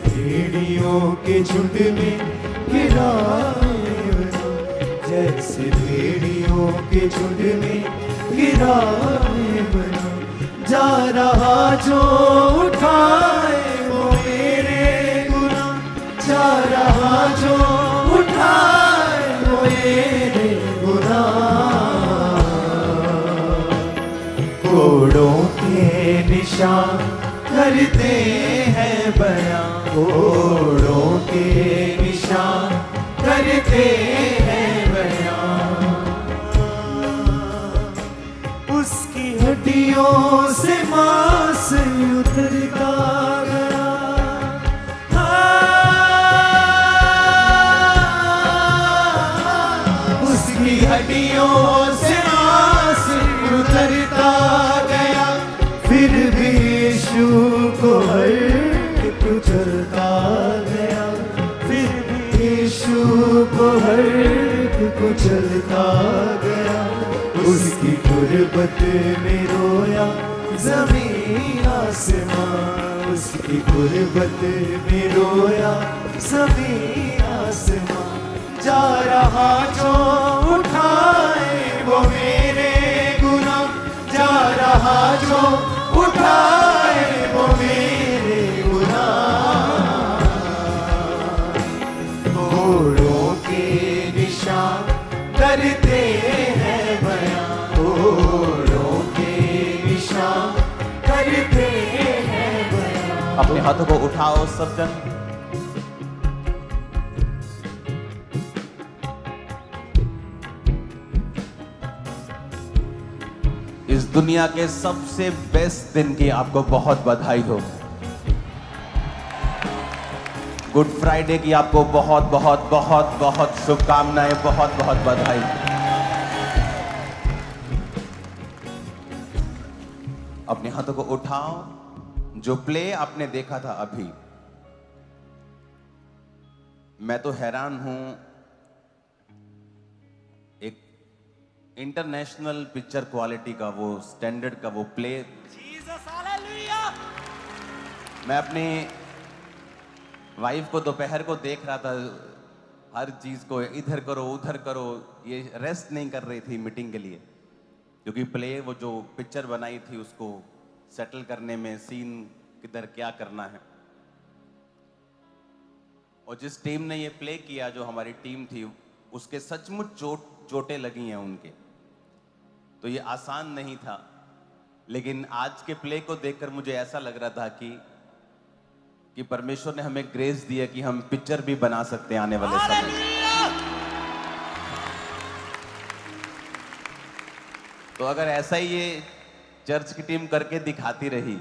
भेड़ियों के झुंड में गिराए बना, जैसे भेड़ियों के झुंड में गिराए बना। जा रहा जो उठाए वो मेरे गुनाह, जा रहा जो उठाए वो मेरे गुनाह। घोड़ों के निशान करते हैं बयां, घोड़ों के निशान करते हैं बयां। उसकी हड्डियों से मांस उतरता गया, उसकी हड्डियों से मांस उतरता गया। फिर भी यीशु को हर कुचलता गया, फिर भी यीशु को हर कुचलता गया। उसकी गुर्बत में रोया ज़मीन आसमां, उसकी गुर्बत में रोया ज़मीन आसमां। जा रहा जो उठाए वो मेरे गुनाह, जा रहा जो उठाए वो मेरे गुनाह। घोड़ों के निशान करते हैं बयां, घोड़ों के निशान करते हैं बयां। अपने हाथों को उठाओ सब जन, इस दुनिया के सबसे बेस्ट दिन की आपको बहुत बधाई हो। गुड फ्राइडे की आपको बहुत बहुत बहुत बहुत शुभकामनाएं, बहुत बहुत बधाई। अपने हाथों को उठाओ। जो प्ले आपने देखा था अभी, मैं तो हैरान हूं, एक इंटरनेशनल पिक्चर क्वालिटी का वो स्टैंडर्ड का वो प्ले। मैं अपनी वाइफ को दोपहर को देख रहा था, हर चीज को इधर करो उधर करो, ये रेस्ट नहीं कर रही थी मीटिंग के लिए, क्योंकि प्ले वो जो पिक्चर बनाई थी उसको सेटल करने में सीन किधर क्या करना है। और जिस टीम ने ये प्ले किया, जो हमारी टीम थी, उसके सचमुच चोटें लगी हैं उनके, तो ये आसान नहीं था। लेकिन आज के प्ले को देखकर मुझे ऐसा लग रहा था कि परमेश्वर ने हमें ग्रेस दी है कि हम पिक्चर भी बना सकते हैं आने वाले समय में। तो अगर ऐसा ही ये चर्च की टीम करके दिखाती रही,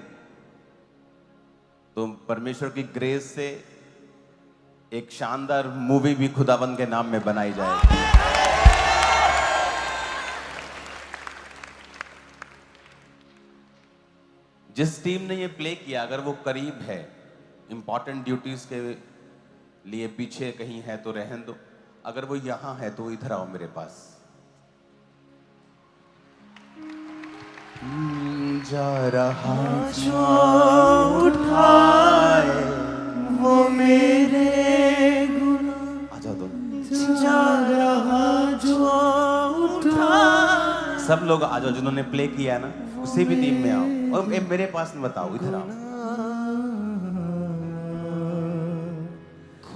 तो परमेश्वर की ग्रेस से एक शानदार मूवी भी खुदावंद के नाम में बनाई जाएगी। जिस टीम ने ये प्ले किया, अगर वो करीब है, इंपॉर्टेंट ड्यूटीज के लिए पीछे कहीं है तो रहने दो, अगर वो यहां है तो इधर आओ मेरे पास। जा रहा जो उठाए वो मेरे गुनाह, आ जाओ दोनों, जा रहा जो उठाए। सब लोग आ जाओ जिन्होंने प्ले किया है ना, उसी भी टीम में आओ। और मेरे पास में बताओ, इधर आओ।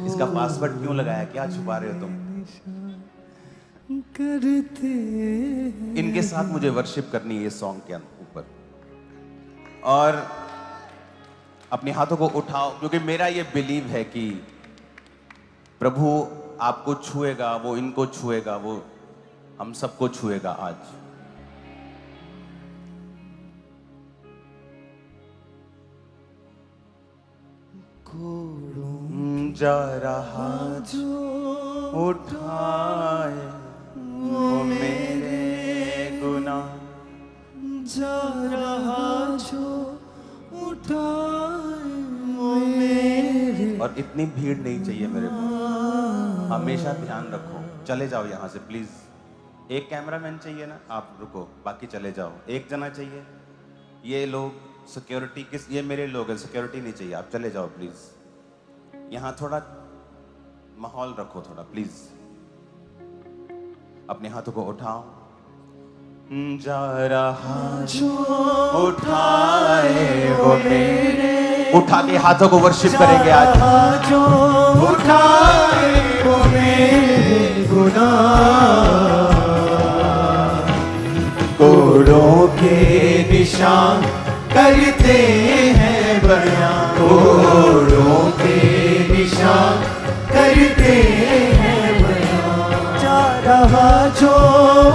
इसका पासवर्ड क्यों लगाया, क्या छुपा रहे हो तुम? करते इनके साथ मुझे वर्शिप करनी है इस सॉन्ग के ऊपर। और अपने हाथों को उठाओ, क्योंकि मेरा ये बिलीव है कि प्रभु आपको छुएगा, वो इनको छुएगा, वो हम सबको छुएगा आज। जा रहा जो उठाए वो मेरे गुनाह, जा रहा जो उठाए वो मेरे। और इतनी भीड़ नहीं चाहिए मेरे को, हमेशा ध्यान रखो। चले जाओ यहाँ से प्लीज। एक कैमरामैन चाहिए ना, आप रुको, बाकी चले जाओ। एक जना चाहिए, ये लोग सिक्योरिटी किस, ये मेरे लोग हैं, सिक्योरिटी नहीं चाहिए, आप चले जाओ प्लीज। यहां थोड़ा माहौल रखो, थोड़ा प्लीज। अपने हाथों को उठाओ। जा रहा जो उठाए वो मेरे, उठा के हाथों को वर्शिप करेंगे आज। जो उठाए वो मेरे गुनाह, कोड़ों के निशान करते हैं बयां, कोड़ों के निशान करते हैं बयां। जा रहा जो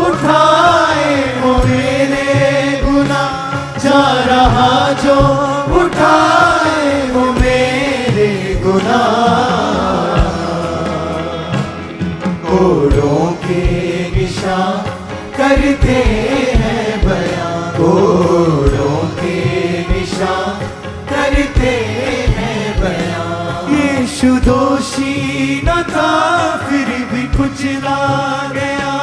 उठाए वो मेरे गुनाह, जा रहा जो उठाए वो मेरे गुनाह, कोड़ों के निशान करते हैं बयां, कोड़ों के निशान करते हैं बयां। यीशु दोषी न था फिर भी कुचला गया,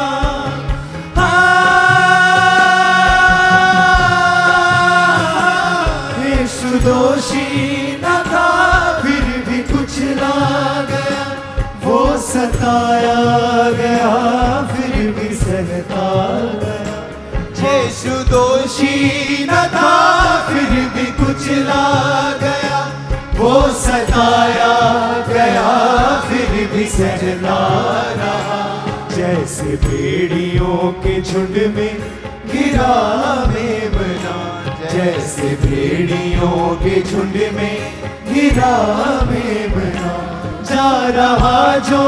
यीशु दोषी न था फिर भी कुचला गया, वो सताया गया फिर भी सहता गया। यीशु दोषी न था फिर भी कुचला गया, वो सताया गया फिर भी सहता रहा। जैसे भेड़ियों के झुंड में गिरा मेमना, जैसे भेड़ियों के झुंड में गिरा मेमना। जा रहा जो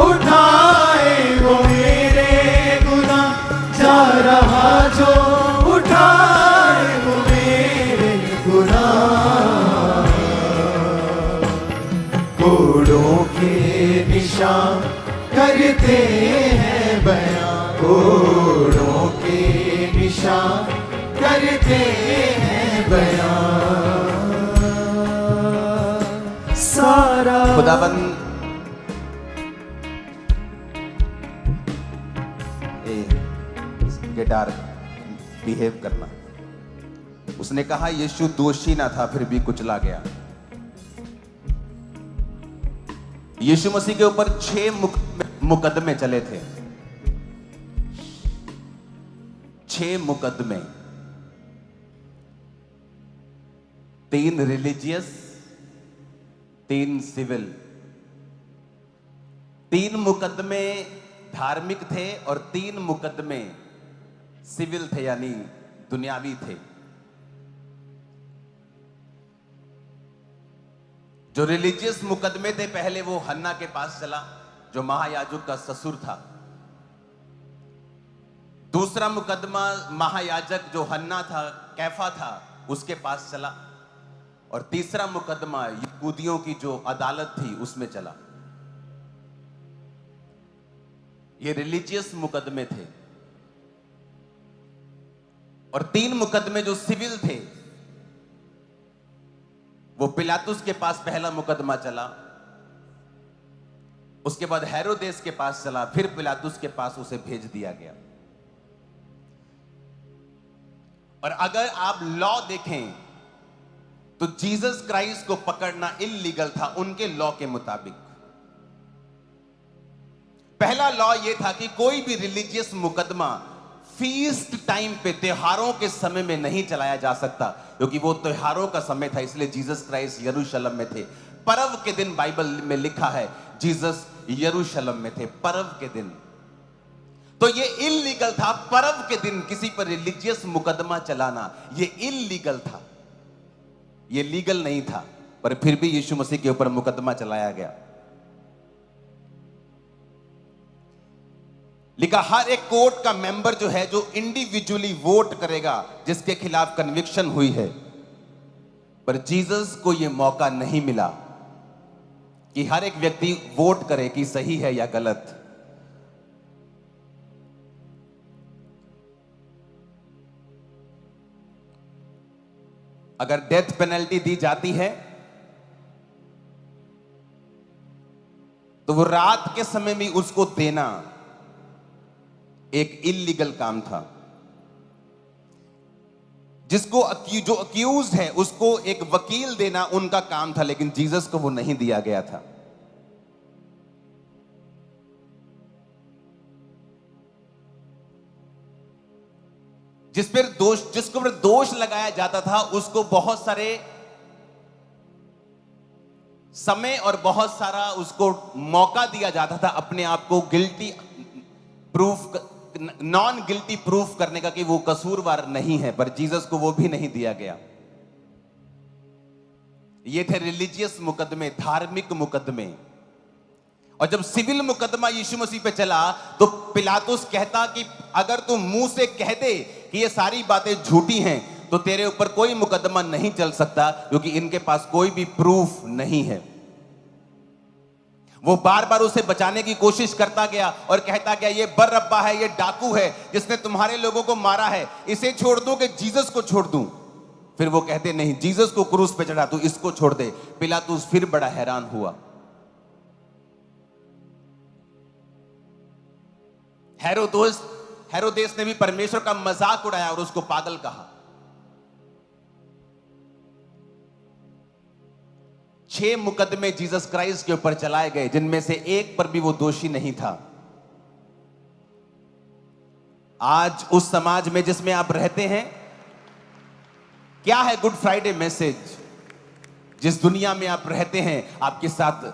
उठाए वो मेरे गुनाह, जा रहा जो उठाए वो मेरे गुनाह, कोड़ों के निशान करते हैं बयां, कोड़ों के निशान करते हैं बयां। सारा खुदाबंद गिटार बिहेव करना। उसने कहा यीशु दोषी ना था फिर भी कुचला गया। यीशु मसीह के ऊपर 6 मुकदमे चले थे, 6 मुकदमे, 3 रिलीजियस, 3 सिविल। 3 मुकदमे धार्मिक थे और 3 मुकदमे सिविल थे, यानी दुनियावी थे। जो रिलीजियस मुकदमे थे, पहले वो हन्ना के पास चला जो महायाजक का ससुर था। दूसरा मुकदमा महायाजक जो हन्ना था, कैफा था, उसके पास चला। और तीसरा मुकदमा यहूदियों की जो अदालत थी उसमें चला। ये रिलीजियस मुकदमे थे। और 3 मुकदमे जो सिविल थे, वो पिलातुस के पास पहला मुकदमा चला, उसके बाद हेरोदेस के पास चला, फिर पिलातुस के पास उसे भेज दिया गया। और अगर आप लॉ देखें तो जीसस क्राइस्ट को पकड़ना इल्लीगल था उनके लॉ के मुताबिक। पहला लॉ यह था कि कोई भी रिलीजियस मुकदमा फीस्ट टाइम पे, त्योहारों के समय में नहीं चलाया जा सकता, क्योंकि वो त्योहारों का समय था, इसलिए जीसस क्राइस्ट यरूशलेम में थे। पर्व के दिन बाइबल में लिखा है जीसस यरूशलेम में थे, पर्व के दिन। तो ये इल्लीगल था पर्व के दिन किसी पर रिलीजियस मुकदमा चलाना, ये इल्लीगल था, ये लीगल नहीं था। पर फिर भी यीशु मसीह के ऊपर मुकदमा चलाया गया। लिखा हर एक कोर्ट का मेंबर जो है, जो इंडिविजुअली वोट करेगा जिसके खिलाफ कन्विक्शन हुई है। पर जीसस को यह मौका नहीं मिला कि हर एक व्यक्ति वोट करे कि सही है या गलत। अगर डेथ पेनल्टी दी जाती है तो वो रात के समय भी उसको देना एक इल्लीगल काम था। जिसको जो अक्यूज्ड है उसको एक वकील देना उनका काम था, लेकिन जीसस को वो नहीं दिया गया था। जिसको पर दोष लगाया जाता था, उसको बहुत सारे समय और बहुत सारा उसको मौका दिया जाता था अपने आप को guilty proof, non guilty proof करने का कि वो कसूरवार नहीं है, पर जीसस को वो भी नहीं दिया गया। ये थे रिलीजियस मुकदमे, धार्मिक मुकदमे। और जब सिविल मुकदमा यीशु मसीह पे चला तो पिलातुस कहता कि अगर तू मुंह से कह दे कि ये सारी बातें झूठी हैं तो तेरे ऊपर कोई मुकदमा नहीं चल सकता, क्योंकि इनके पास कोई भी प्रूफ नहीं है। वो बार बार उसे बचाने की कोशिश करता गया और कहता गया ये बरअब्बा है, ये डाकू है जिसने तुम्हारे लोगों को मारा है, इसे छोड़ दूं कि जीसस को छोड़ दूं। फिर वो कहते नहीं, जीसस को क्रूस पे चढ़ा, तू इसको छोड़ दे। पिलातुस फिर बड़ा हैरान हुआ। हेरोदेस ने भी परमेश्वर का मजाक उड़ाया और उसको पागल कहा। 6 मुकदमे जीसस क्राइस्ट के ऊपर चलाए गए, जिनमें से एक पर भी वो दोषी नहीं था। आज उस समाज में जिसमें आप रहते हैं, क्या है गुड फ्राइडे मैसेज? जिस दुनिया में आप रहते हैं, आपके साथ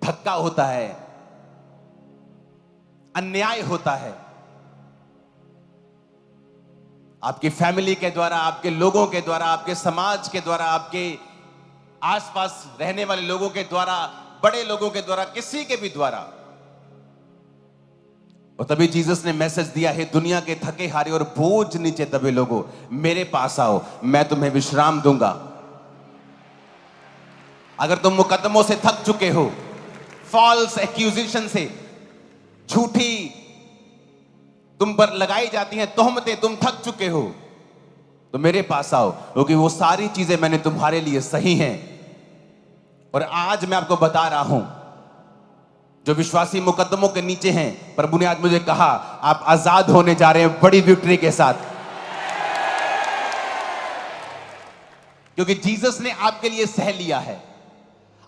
धक्का होता है, अन्याय होता है, आपकी फैमिली के द्वारा, आपके लोगों के द्वारा, आपके समाज के द्वारा, आपके आसपास रहने वाले लोगों के द्वारा, बड़े लोगों के द्वारा, किसी के भी द्वारा। और तभी जीसस ने मैसेज दिया है, दुनिया के थके हारे और बोझ नीचे दबे लोगों, मेरे पास आओ, मैं तुम्हें विश्राम दूंगा। अगर तुम मुकदमों से थक चुके हो, फॉल्स एक्यूजेशन से, झूठी तुम पर लगाई जाती हैं तोहमतें, तुम थक चुके हो, तो मेरे पास आओ, क्योंकि वो सारी चीजें मैंने तुम्हारे लिए सही हैं। और आज मैं आपको बता रहा हूं, जो विश्वासी मुकदमों के नीचे हैं, प्रभु ने आज मुझे कहा आप आजाद होने जा रहे हैं बड़ी विक्ट्री के साथ, क्योंकि जीसस ने आपके लिए सह लिया है।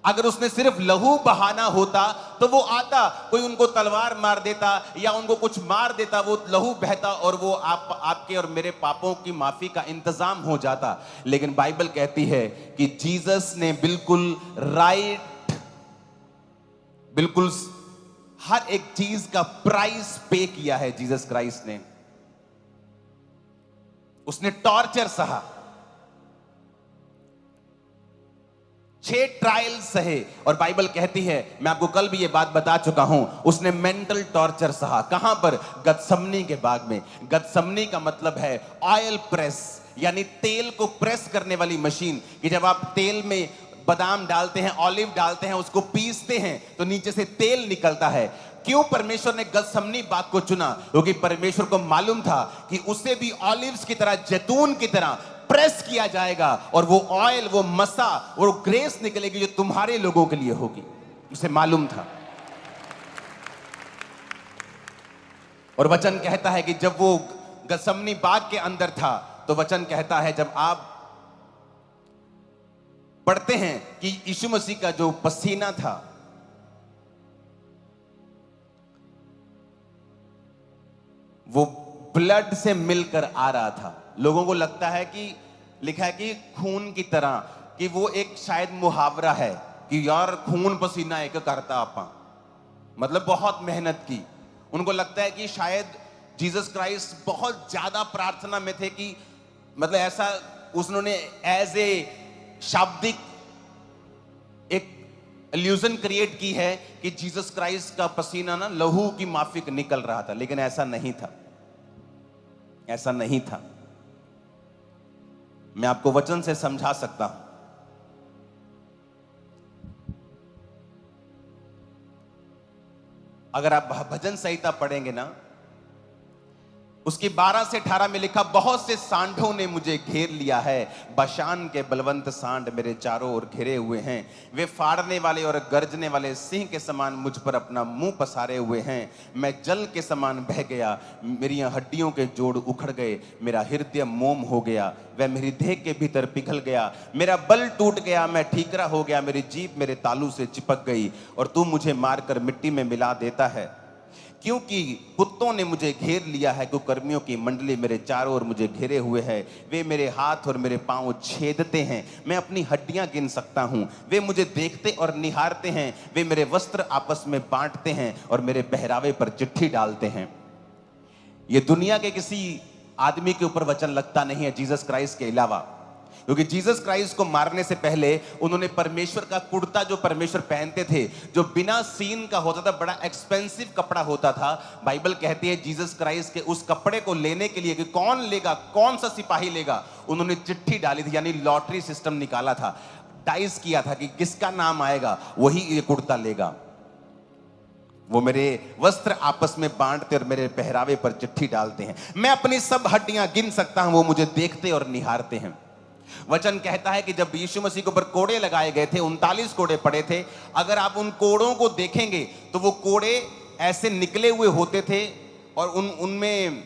अगर उसने सिर्फ लहू बहाना होता तो वो आता, कोई उनको तलवार मार देता या उनको कुछ मार देता, वो लहू बहता और वो आपके और मेरे पापों की माफी का इंतजाम हो जाता। लेकिन बाइबल कहती है कि जीसस ने बिल्कुल राइट, बिल्कुल हर एक चीज का प्राइस पे किया है जीसस क्राइस्ट ने। उसने टॉर्चर सहा, 6 ट्रायल सहे, और बाइबल कहती है, मैं आपको कल भी ये बात बता चुका हूं, उसने मेंटल टॉर्चर सहा। कहां पर? गतसमनी के बाग में। गतसमनी का मतलब है ऑयल प्रेस, यानी तेल को प्रेस करने वाली मशीन। कि जब आप तेल में बादाम डालते हैं, ऑलिव डालते हैं, उसको पीसते हैं तो नीचे से तेल निकलता है। क्यों परमेश्वर ने गतसमनी बाग को चुना? क्योंकि परमेश्वर को मालूम था कि उसे भी ऑलिव्स की तरह, जैतून की तरह प्रेस किया जाएगा और वो ऑयल, वो मसा, वो ग्रेस निकलेगी जो तुम्हारे लोगों के लिए होगी। उसे मालूम था। और वचन कहता है कि जब वो गतसमनी बाग के अंदर था तो वचन कहता है, जब आप पढ़ते हैं कि यीशु मसीह का जो पसीना था वो ब्लड से मिलकर आ रहा था। लोगों को लगता है कि लिखा है कि खून की तरह, कि वो एक शायद मुहावरा है कि यार खून पसीना एक करता आपा, मतलब बहुत मेहनत की। उनको लगता है कि शायद जीसस क्राइस्ट बहुत ज्यादा प्रार्थना में थे, कि मतलब ऐसा उन्होंने एज ए शाब्दिक एक इल्यूजन क्रिएट की है कि जीसस क्राइस्ट का पसीना ना लहू की माफिक निकल रहा था। लेकिन ऐसा नहीं था, ऐसा नहीं था। मैं आपको वचन से समझा सकता हूं। अगर आप भजन संहिता पढ़ेंगे ना, उसकी 12 से 18 में लिखा, बहुत से सांडों ने मुझे घेर लिया है, बशान के बलवंत सांड मेरे चारों ओर घिरे हुए हैं। वे फाड़ने वाले और गर्जने वाले सिंह के समान मुझ पर अपना मुंह पसारे हुए हैं। मैं जल के समान बह गया, मेरी हड्डियों के जोड़ उखड़ गए, मेरा हृदय मोम हो गया, वह मेरी देह के भीतर पिघल गया, मेरा बल टूट गया, मैं ठीकरा हो गया, मेरी जीभ मेरे तालू से चिपक गई, और तू मुझे मारकर मिट्टी में मिला देता है। क्योंकि कुत्तों ने मुझे घेर लिया है, कुकर्मियों की मंडली मेरे चारों ओर मुझे घेरे हुए है। वे मेरे हाथ और मेरे पांव छेदते हैं, मैं अपनी हड्डियां गिन सकता हूं। वे मुझे देखते और निहारते हैं, वे मेरे वस्त्र आपस में बांटते हैं और मेरे पहरावे पर चिट्ठी डालते हैं। ये दुनिया के किसी आदमी के ऊपर वचन लगता नहीं है जीसस क्राइस्ट के अलावा, क्योंकि जीसस क्राइस्ट को मारने से पहले उन्होंने परमेश्वर का कुर्ता, जो परमेश्वर पहनते थे, जो बिना सीन का होता था, बड़ा एक्सपेंसिव कपड़ा होता था। बाइबल कहती है जीसस क्राइस्ट के उस कपड़े को लेने के लिए कि कौन लेगा, कौन सा सिपाही लेगा, उन्होंने चिट्ठी डाली थी, यानी लॉटरी सिस्टम निकाला था, डाइस किया था कि किसका नाम आएगा वही ये कुर्ता लेगा। वो मेरे वस्त्र आपस में बांटते और मेरे पहरावे पर चिट्ठी डालते हैं। मैं अपनी सब हड्डियां गिन सकता हूं, वो मुझे देखते और निहारते हैं। वचन कहता है कि जब यीशु मसीह के ऊपर कोड़े लगाए गए थे, 39 कोड़े पड़े थे, अगर आप उन कोड़ों को देखेंगे तो वो कोड़े ऐसे निकले हुए होते थे और उनमें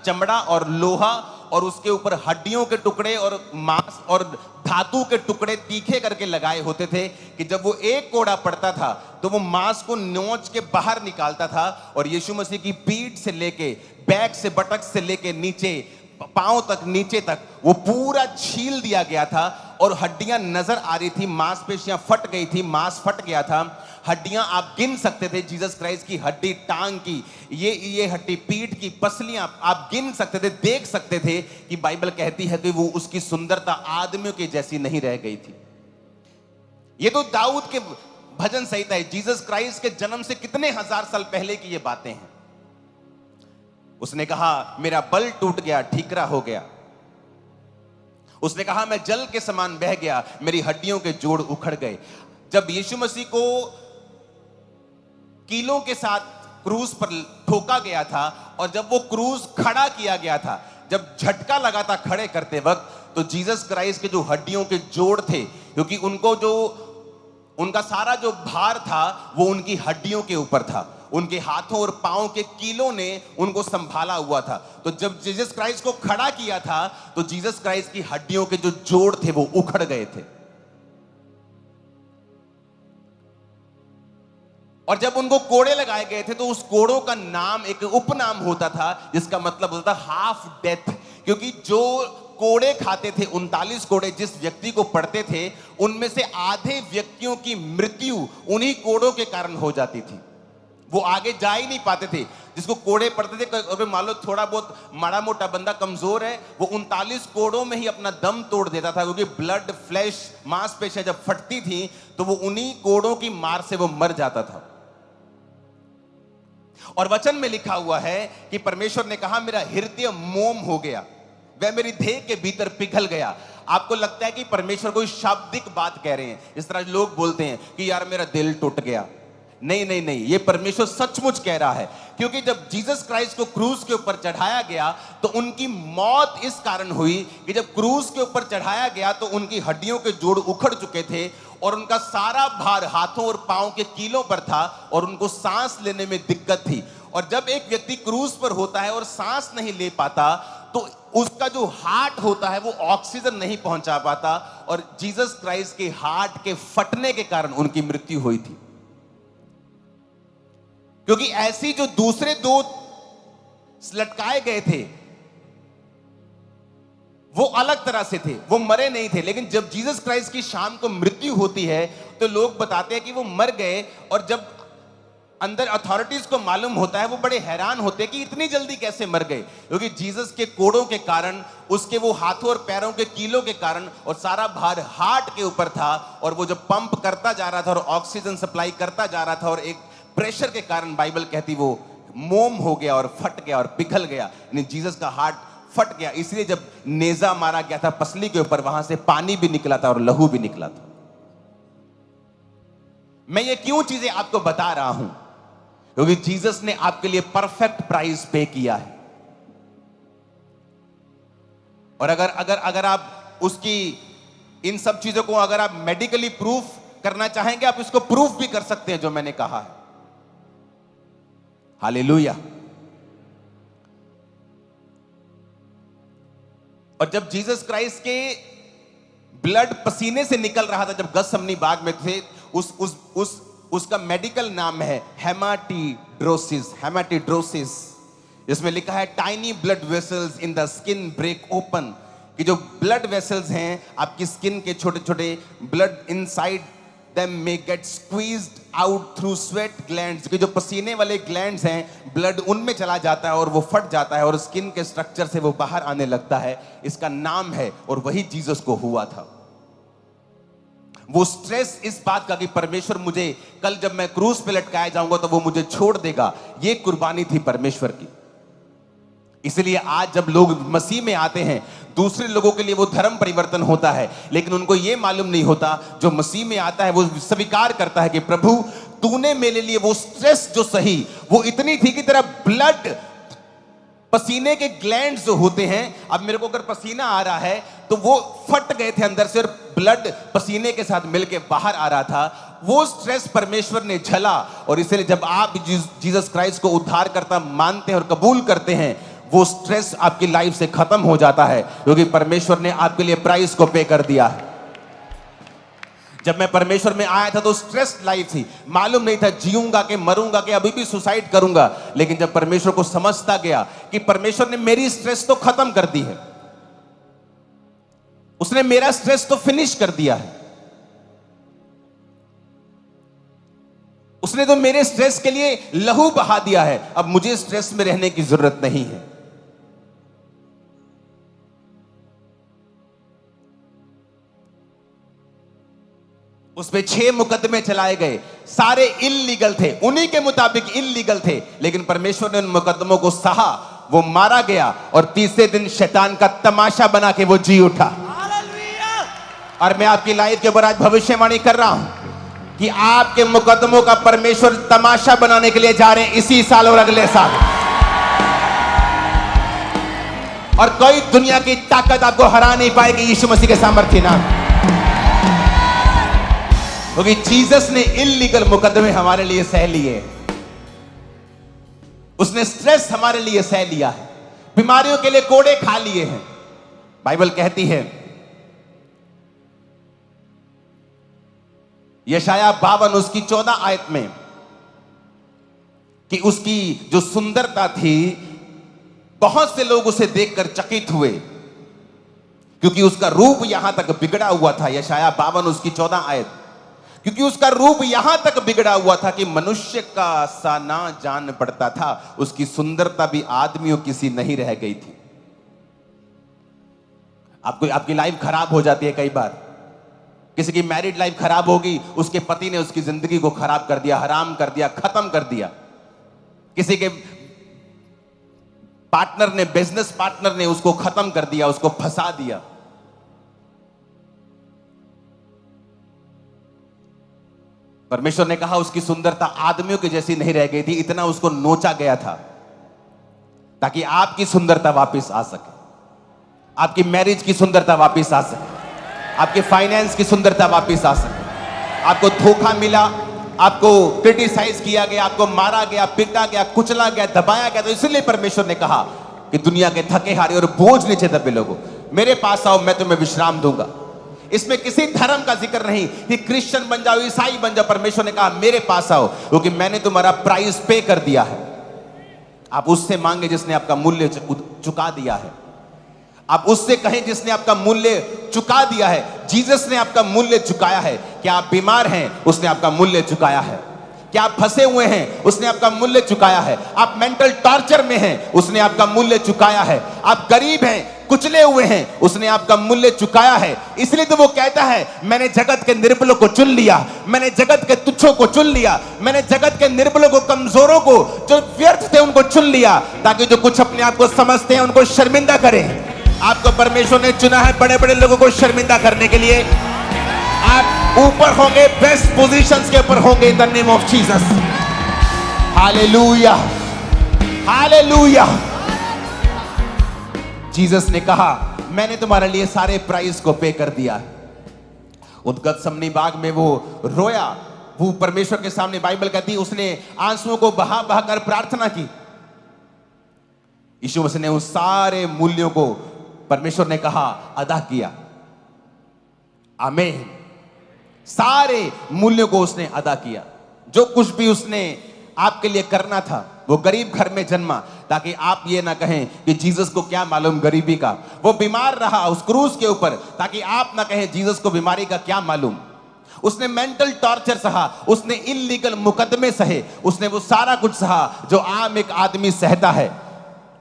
चमड़ा और लोहा और उसके ऊपर हड्डियों के टुकड़े और मांस और धातु के टुकड़े तीखे करके लगाए होते थे कि जब वो एक कोड़ा पड़ता था तो वो मांस को नोच के बाहर निकालता था और यीशु मसीह की पीठ से लेके, बैक से, बटक से लेके नीचे पांव तक, नीचे तक वो पूरा छील दिया गया था और हड्डियां नजर आ रही थी, मांसपेशियां फट गई थी, मांस फट गया था। हड्डियां आप गिन सकते थे, जीसस क्राइस्ट की हड्डी टांग की, ये हड्डी पीठ की, पसलियां आप गिन सकते थे, देख सकते थे कि बाइबल कहती है कि वो उसकी सुंदरता आदमियों की जैसी नहीं रह गई थी। ये तो दाऊद के भजन संहिता है, जीसस क्राइस्ट के जन्म से कितने हजार साल पहले की ये बातें हैं। उसने कहा मेरा बल टूट गया, ठीकरा हो गया। उसने कहा मैं जल के समान बह गया, मेरी हड्डियों के जोड़ उखड़ गए। जब यीशु मसीह को कीलों के साथ क्रूस पर ठोका गया था और जब वो क्रूस खड़ा किया गया था, जब झटका लगा था खड़े करते वक्त, तो जीसस क्राइस्ट के जो हड्डियों के जोड़ थे, क्योंकि उनका सारा जो भार था वो उनकी हड्डियों के ऊपर था, उनके हाथों और पांवों के कीलों ने उनको संभाला हुआ था। तो जब जीसस क्राइस्ट को खड़ा किया था तो जीसस क्राइस्ट की हड्डियों के जो जोड़ थे वो उखड़ गए थे। और जब उनको कोड़े लगाए गए थे तो उस कोड़ों का नाम एक उपनाम होता था, जिसका मतलब होता था हाफ डेथ, क्योंकि जो कोड़े खाते थे, 39 कोड़े जिस व्यक्ति को पड़ते थे, उनमें से आधे व्यक्तियों की मृत्यु उन्हीं कोड़ों के कारण हो जाती थी। वो आगे जा ही नहीं पाते थे। जिसको कोड़े पड़ते थे, अगर मान लो थोड़ा बहुत माड़ा मोटा बंदा कमजोर है, वो 39 कोड़ों में ही अपना दम तोड़ देता था, क्योंकि ब्लड, फ्लैश, मांसपेशियां जब फटती थी तो वो उन्हीं कोड़ों की मार से वो मर जाता था। और वचन में लिखा हुआ है कि परमेश्वर ने कहा मेरा हृदय मोम हो गया, वह मेरी देह के भीतर पिघल गया। आपको लगता है कि परमेश्वर कोई शाब्दिक बात कह रहे हैं, इस तरह लोग बोलते हैं कि यार मेरा दिल टूट गया। नहीं नहीं नहीं, ये परमेश्वर सचमुच कह रहा है, क्योंकि जब जीसस क्राइस्ट को क्रूस के ऊपर चढ़ाया गया तो उनकी मौत इस कारण हुई कि जब क्रूस के ऊपर चढ़ाया गया तो उनकी हड्डियों के जोड़ उखड़ चुके थे और उनका सारा भार हाथों और पांव के कीलों पर था और उनको सांस लेने में दिक्कत थी। और जब एक व्यक्ति क्रूस पर होता है और सांस नहीं ले पाता तो उसका जो हार्ट होता है वो ऑक्सीजन नहीं पहुंचा पाता, और जीसस क्राइस्ट के हार्ट के फटने के कारण उनकी मृत्यु हुई थी। क्योंकि ऐसी जो दूसरे दो लटकाए गए थे वो अलग तरह से थे, वो मरे नहीं थे, लेकिन जब जीसस क्राइस्ट की शाम को मृत्यु होती है तो लोग बताते हैं कि वो मर गए। और जब अंदर अथॉरिटीज को मालूम होता है वो बड़े हैरान होते हैं कि इतनी जल्दी कैसे मर गए, क्योंकि जीसस के कोड़ों के कारण, उसके वो हाथों और पैरों के कीलों के कारण, और सारा भार हार्ट के ऊपर था, और वो जब पंप करता जा रहा था और ऑक्सीजन सप्लाई करता जा रहा था और एक प्रेशर के कारण बाइबल कहती वो मोम हो गया और फट गया और पिघल गया, यानी जीसस का हार्ट फट गया। इसलिए जब नेजा मारा गया था पसली के ऊपर, वहां से पानी भी निकला था और लहू भी निकला था। मैं ये क्यों चीजें आपको बता रहा हूं, क्योंकि जीसस ने आपके लिए परफेक्ट प्राइस पे किया है। और अगर आप उसकी इन सब चीजों को अगर आप मेडिकली प्रूफ करना चाहेंगे, आप इसको प्रूफ भी कर सकते हैं जो मैंने कहा है। हालेलुया। और जब जीसस क्राइस्ट के ब्लड पसीने से निकल रहा था, जब गसमनी बाग में थे, उसका मेडिकल नाम है हेमाटिड्रोसिस। हेमाटिड्रोसिस इसमें लिखा है tiny blood vessels in the skin break open, कि जो ब्लड वेसल्स हैं आपकी स्किन के छोटे छोटे blood inside them may gate squeezed out through sweat glands, कि जो पसीने वाले ग्लैंड्स हैं ब्लड उनमें चला जाता है और वो फट जाता है और स्किन के स्ट्रक्चर से वो बाहर आने लगता है। इसका नाम है, और वही जीसस को हुआ था। वो स्ट्रेस इस बात का कि परमेश्वर मुझे कल जब मैं क्रूस पे लटकाया जाऊंगा तो वो मुझे छोड़ देगा, ये कुर्बानी थी परमेश्वर की। इसलिए आज जब लोग मसीह में आते हैं, दूसरे लोगों के लिए वो धर्म परिवर्तन होता है, लेकिन उनको ये मालूम नहीं होता, जो मसीह में आता है वो स्वीकार करता है कि प्रभु तूने मेरे लिए वो स्ट्रेस जो सही वो इतनी थी कि तेरा ब्लड, पसीने के ग्लैंड्स जो होते हैं, अब मेरे को अगर पसीना आ रहा है तो वो फट गए थे अंदर से और ब्लड पसीने के साथ मिलके बाहर आ रहा था। वो स्ट्रेस परमेश्वर ने झला, और इसलिए जब आप जीसस क्राइस्ट को उद्धारकर्ता मानते हैं और कबूल करते हैं, वो स्ट्रेस आपकी लाइफ से खत्म हो जाता है, क्योंकि परमेश्वर ने आपके लिए प्राइस को पे कर दिया है। जब मैं परमेश्वर में आया था तो स्ट्रेस लाइफ थी, मालूम नहीं था जीऊंगा कि मरूंगा कि अभी भी सुसाइड करूंगा, लेकिन जब परमेश्वर को समझता गया कि परमेश्वर ने मेरी स्ट्रेस तो खत्म कर दी है, उसने मेरा स्ट्रेस तो फिनिश कर दिया है, उसने तो मेरे स्ट्रेस के लिए लहू बहा दिया है, अब मुझे स्ट्रेस में रहने की जरूरत नहीं है। उस पे 6 मुकदमे चलाए गए, सारे इल्लीगल थे, उन्हीं के मुताबिक इल्लीगल थे, लेकिन परमेश्वर ने उन मुकदमों को सहा, वो मारा गया और तीसरे दिन शैतान का तमाशा बना के वो जी उठा। और मैं आपकी लाइफ के ऊपर आज भविष्यवाणी कर रहा हूं कि आपके मुकदमों का परमेश्वर तमाशा बनाने के लिए जा रहे हैं इसी साल और अगले साल, और कोई दुनिया की ताकत आपको हरा नहीं पाएगी यीशु मसीह के सामर्थ्य नाम, क्योंकि जीसस ने इल्लीगल मुकदमे हमारे लिए सह लिए, उसने स्ट्रेस हमारे लिए सह लिया है, बीमारियों के लिए कोड़े खा लिए हैं। बाइबल कहती है यशाया 52 उसकी 14 आयत में कि उसकी जो सुंदरता थी, बहुत से लोग उसे देखकर चकित हुए, क्योंकि उसका रूप यहां तक बिगड़ा हुआ था। यशाया 52 उसकी 14 आयत, क्योंकि उसका रूप यहां तक बिगड़ा हुआ था कि मनुष्य का सा ना जान पड़ता था, उसकी सुंदरता भी आदमियों किसी नहीं रह गई थी। आपकी लाइफ खराब हो जाती है कई बार, किसी की मैरिड लाइफ खराब होगी, उसके पति ने उसकी जिंदगी को खराब कर दिया, हराम कर दिया, खत्म कर दिया। किसी के पार्टनर ने, बिजनेस पार्टनर ने उसको खत्म कर दिया, उसको फंसा दिया। परमेश्वर ने कहा उसकी सुंदरता आदमियों की जैसी नहीं रह गई थी, इतना उसको नोचा गया था ताकि आपकी सुंदरता वापस आ सके, आपकी मैरिज की सुंदरता वापस आ सके, आपके फाइनेंस की सुंदरता वापस आ सके। आपको धोखा मिला, आपको क्रिटिसाइज किया गया, आपको मारा गया, पीटा गया, कुचला गया, दबाया गया, तो इसलिए परमेश्वर ने कहा कि दुनिया के थके हारे और बोझ नीचे दबे लोगों, मेरे पास आओ, मैं तुम्हें विश्राम दूंगा। इसमें किसी धर्म का जिक्र नहीं कि क्रिश्चियन बन जाओ, ईसाई बन जाओ। परमेश्वर ने कहा मेरे पास आओ, क्योंकि मैंने तुम्हारा प्राइस पे कर दिया है। आप उससे मांगे जिसने आपका मूल्य चुका दिया है, आप उससे कहें जिसने आपका मूल्य चुका दिया है। जीसस ने आपका मूल्य चुकाया है। क्या आप बीमार हैं? उसने आपका मूल्य चुकाया है। क्या आप फंसे हुए हैं? उसने आपका मूल्य चुकाया है। आप मेंटल टॉर्चर में हैं, उसने आपका मूल्य चुकाया है। आप गरीब हैं, कुचले हुए हैं, उसने आपका मूल्य चुकाया है। इसलिए तो वो कहता है मैंने जगत के निर्बलों को चुन लिया, मैंने जगत के तुच्छों को चुन लिया, मैंने जगत के निर्बलों को, कमजोरों को, जो व्यर्थ थे उनको चुन लिया, ताकि जो कुछ अपने आप को समझते हैं उनको शर्मिंदा करें। आपको परमेश्वर ने चुना है बड़े बड़े लोगों को शर्मिंदा करने के लिए। आप ऊपर होंगे, बेस्ट पोजीशंस के ऊपर होंगे इन the name of Jesus. Hallelujah, hallelujah. Jesus ने कहा मैंने तुम्हारे लिए सारे प्राइस को पे कर दिया। उस गतसमनी बाग में वो रोया, वो परमेश्वर के सामने, बाइबल कहती उसने आंसुओं को बहा बहा कर प्रार्थना की। यीशु मसीह ने उस सारे मूल्यों को परमेश्वर ने कहा अदा किया। आमीन। सारे मूल्यों को उसने अदा किया। जो कुछ भी उसने आपके लिए करना था, वो गरीब घर में जन्मा ताकि आप ये ना कहें कि जीसस को क्या मालूम गरीबी का। वो बीमार रहा उस क्रूस के ऊपर ताकि आप ना कहें जीसस को बीमारी का क्या मालूम। उसने मेंटल टॉर्चर सहा, उसने इल्लीगल मुकदमे सहे, उसने वो सारा कुछ सहा जो आम एक आदमी सहता है।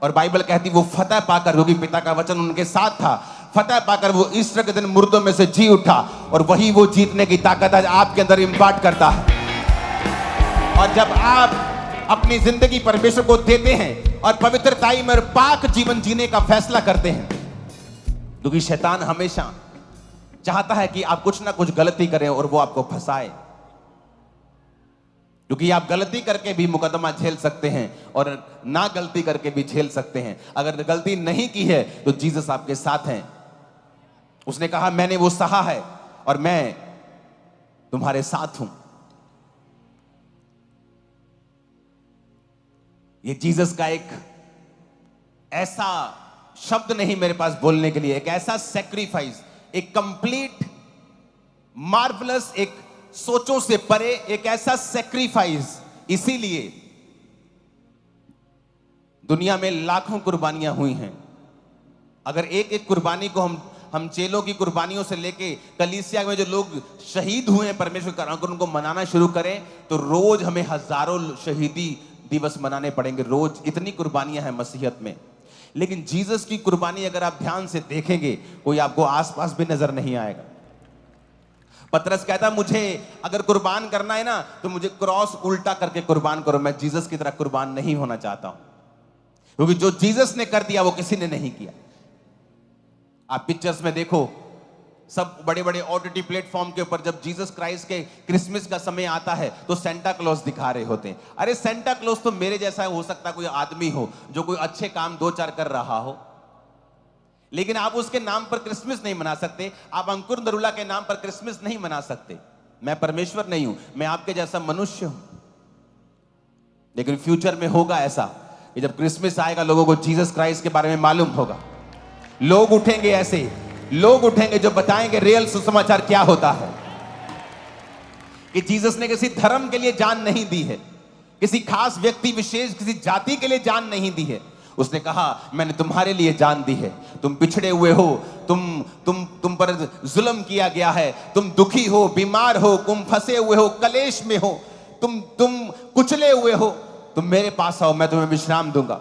और बाइबल कहती वो फतह पाकर, क्योंकि पिता का वचन उनके साथ था, फतह पाकर वो ईस्टर के दिन मुर्दों में से जी उठा। और वही वो जीतने की ताकत आज आपके अंदर इंपार्ट करता है। और जब आप अपनी जिंदगी परमेश्वर को देते हैं और पवित्रताई में और पाक जीवन जीने का फैसला करते हैं, क्योंकि शैतान हमेशा चाहता है कि आप कुछ ना कुछ गलती करें और वो आपको फंसाए, क्योंकि आप गलती करके भी मुकदमा झेल सकते हैं और ना गलती करके भी झेल सकते हैं। अगर गलती नहीं की है तो जीसस आपके साथ हैं। उसने कहा मैंने वो सहा है और मैं तुम्हारे साथ हूं। ये जीसस का एक ऐसा शब्द नहीं मेरे पास बोलने के लिए, एक ऐसा सेक्रीफाइस, एक कंप्लीट मार्वलस, एक सोचों से परे एक ऐसा सेक्रीफाइस। इसीलिए दुनिया में लाखों कुर्बानियां हुई हैं। अगर एक एक कुर्बानी को हम चेलों की कुर्बानियों से लेके कलीसिया में जो लोग शहीद हुए हैं परमेश्वर का, अगर उनको मनाना शुरू करें तो रोज हमें हजारों शहीदी दिवस मनाने पड़ेंगे। रोज इतनी कुर्बानियां हैं मसीहत में। लेकिन जीसस की कुर्बानी अगर आप ध्यान से देखेंगे, कोई आपको आसपास भी नजर नहीं आएगा। पतरस कहता मुझे अगर कुर्बान करना है ना तो मुझे क्रॉस उल्टा करके कुर्बान करो, मैं जीसस की तरह कुर्बान नहीं होना चाहता हूं, क्योंकि जो जीसस ने कर दिया वो किसी ने नहीं किया। आप पिक्चर्स में देखो, सब बड़े बड़े ओटीटी प्लेटफॉर्म के ऊपर जब जीसस क्राइस्ट के क्रिसमस का समय आता है तो सेंटा क्लॉज दिखा रहे होते हैं। अरे सेंटा क्लॉज तो मेरे जैसा हो सकता है, कोई आदमी हो जो कोई अच्छे काम दो चार कर रहा हो, लेकिन आप उसके नाम पर क्रिसमस नहीं मना सकते। आप अंकुर नरूला के नाम पर क्रिसमस नहीं मना सकते। मैं परमेश्वर नहीं हूं, मैं आपके जैसा मनुष्य हूं। लेकिन फ्यूचर में होगा ऐसा कि जब क्रिसमस आएगा लोगों को जीसस क्राइस्ट के बारे में मालूम होगा। लोग उठेंगे, ऐसे लोग उठेंगे जो बताएंगे रियल सुसमाचार क्या होता है, कि जीसस ने किसी धर्म के लिए जान नहीं दी है, किसी खास व्यक्ति विशेष, किसी जाति के लिए जान नहीं दी है। उसने कहा मैंने तुम्हारे लिए जान दी है। तुम पिछड़े हुए हो, तुम पर जुल्म किया गया है, तुम दुखी हो, बीमार हो, तुम फंसे हुए हो, कलेश में हो, तुम कुचले हुए हो, तुम मेरे पास आओ, मैं तुम्हें विश्राम दूंगा।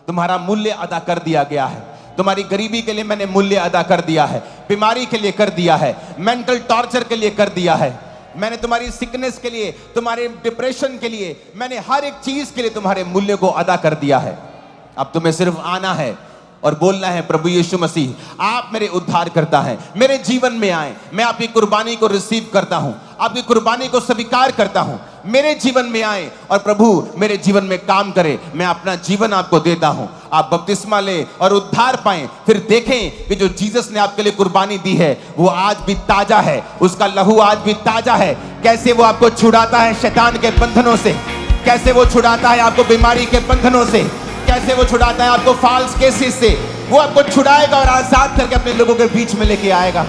तुम्हारा मूल्य अदा कर दिया गया है। तुम्हारी गरीबी के लिए मैंने मूल्य अदा कर दिया है, बीमारी के लिए कर दिया है, मेंटल टॉर्चर के लिए कर दिया है, मैंने तुम्हारी सिकनेस के लिए, तुम्हारे डिप्रेशन के लिए, मैंने हर एक चीज के लिए तुम्हारे मूल्य को अदा कर दिया है। अब तुम्हें सिर्फ आना है और बोलना है प्रभु यीशु मसीह आप मेरे उद्धार करता है, मेरे जीवन में आए, मैं आपकी कुर्बानी को रिसीव करता हूं, आपकी कुर्बानी को स्वीकार करता हूं, मेरे जीवन में आए और प्रभु मेरे जीवन में काम करे, मैं अपना जीवन आपको देता हूं। आप बपतिस्मा ले और उद्धार पाएं, फिर देखें कि जो जीसस ने आपके लिए कुर्बानी दी है वो आज भी ताजा है, उसका लहू आज भी ताजा है। कैसे वो आपको छुड़ाता है शैतान के बंधनों से, कैसे वो छुड़ाता है आपको बीमारी के बंधनों से, कैसे वो छुड़ाता है आपको फॉल्स केसेस से। वो आपको छुड़ाएगा और आजाद करके अपने लोगों के बीच में लेके आएगा।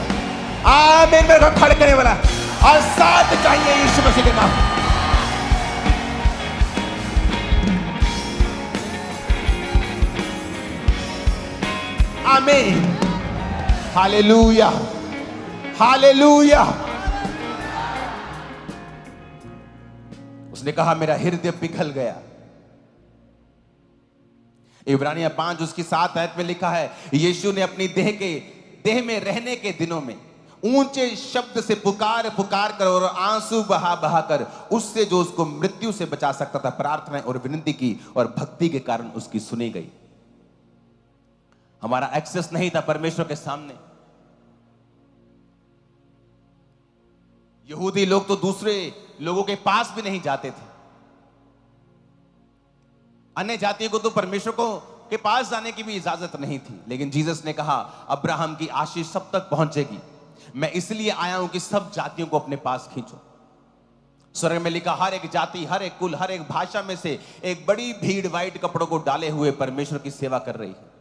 आमीन। मेरे को खड़े करने वाला और साथ चाहिए यीशु मसीह के नाम। आमीन। Hallelujah, hallelujah. उसने कहा मेरा हृदय पिघल गया। इब्रानिया 5 उसकी 7 आयत में लिखा है यीशु ने अपनी देह में रहने के दिनों में ऊंचे शब्द से पुकार कर और आंसू बहा कर उससे जो उसको मृत्यु से बचा सकता था प्रार्थना और विनती की, और भक्ति के कारण उसकी सुनी गई। हमारा एक्सेस नहीं था परमेश्वर के सामने। यहूदी लोग तो दूसरे लोगों के पास भी नहीं जाते थे। अन्य जातियों को तो परमेश्वर को के पास जाने की भी इजाजत नहीं थी। लेकिन जीसस ने कहा अब्राहम की आशीष सब तक पहुंचेगी, मैं इसलिए आया हूं कि सब जातियों को अपने पास खींचो। स्वर्ग में लिखा हर एक जाति, हर एक कुल, हर एक भाषा में से एक बड़ी भीड़ व्हाइट कपड़ों को डाले हुए परमेश्वर की सेवा कर रही है।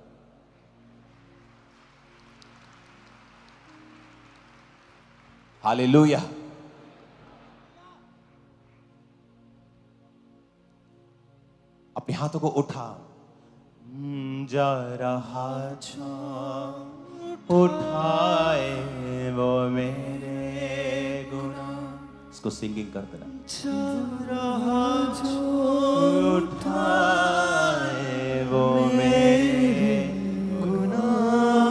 हालेलुया। अपने हाथों को उठा। जा रहा जो उठाए वो मेरे गुनाह। इसको सिंगिंग करते रहा। जा रहा जो उठाए वो मेरे गुनाह,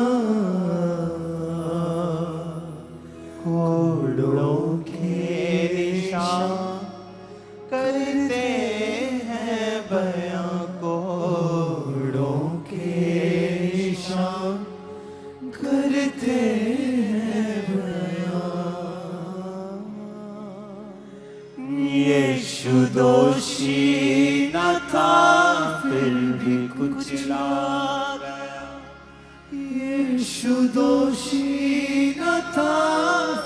कोड़ों के निशान करते हैं बयां, कोड़ों के निशान करते हैं बयां। यीशु दोषी न था फिर भी कुचला गया। यीशु दोषी न था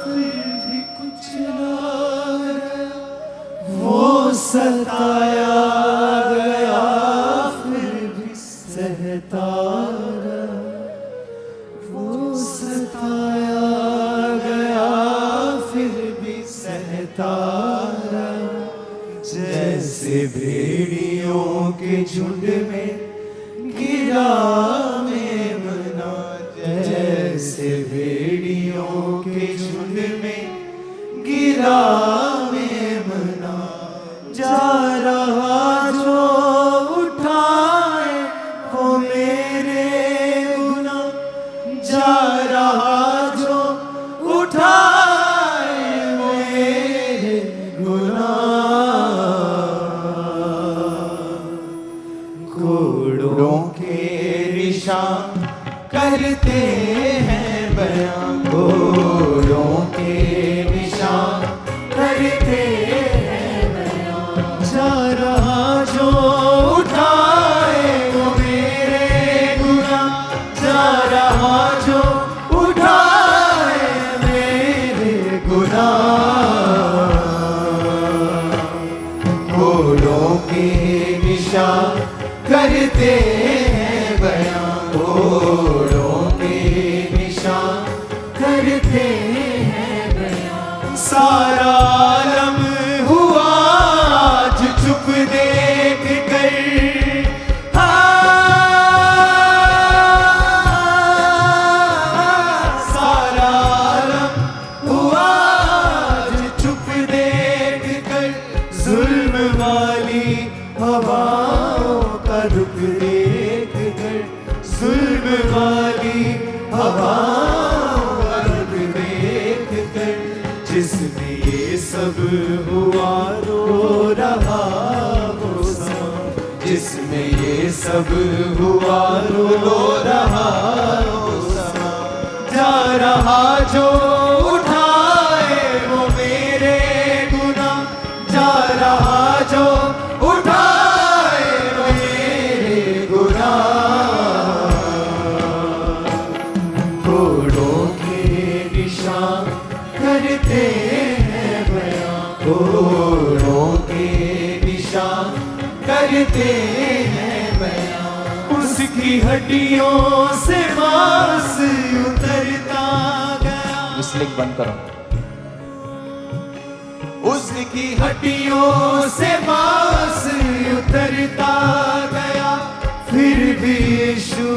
फिर भी कुचला गया। वो सताया गया फिर भी सहता रहा। वो सताया गया फिर भी सहता रहा। जैसे भेड़ियों के झुंड में गिरा मेमना, जैसे भेड़ियों के झुंड में गिरा मेमना। जा रहा जो उठाए वो मेरे गुनाह, जा रहा जो उठाए मेरे गुनाह। कोड़ों के निशान करते हैं बयां, कोड़ों के निशान करते हैं बयां। जा रहा जो उठाए वो मेरे गुनाह, जा रहा जो उठाए मेरे गुनाह। कोड़ों के निशान करते हैं बयां, कोड़ों के निशान करते हैं बयां। सारा आलम हुआ आज चुप देख कर, सारा आलम हुआ आज चुप देख कर। जुल्म वाली हवाओं का रुख देख कर, जुल्म वाली हवाओं का रुख देख कर। जिसमें ये सब हुआ रो रहा वो समा, जिसमें ये सब हुआ रो रहा वो समा। जा रहा जो उठाए वो मेरे गुनाह, जा रहा जो उठाए मेरे गुनाह। कोड़ों के निशान करते हैं बयां, कोड़ों के निशान करते हैं बयां। उसकी हड्डियों से मांस उतरता गया। विस्लिंग बंद करो। उसकी हड्डियों से मांस उतरता गया, फिर भी यीशु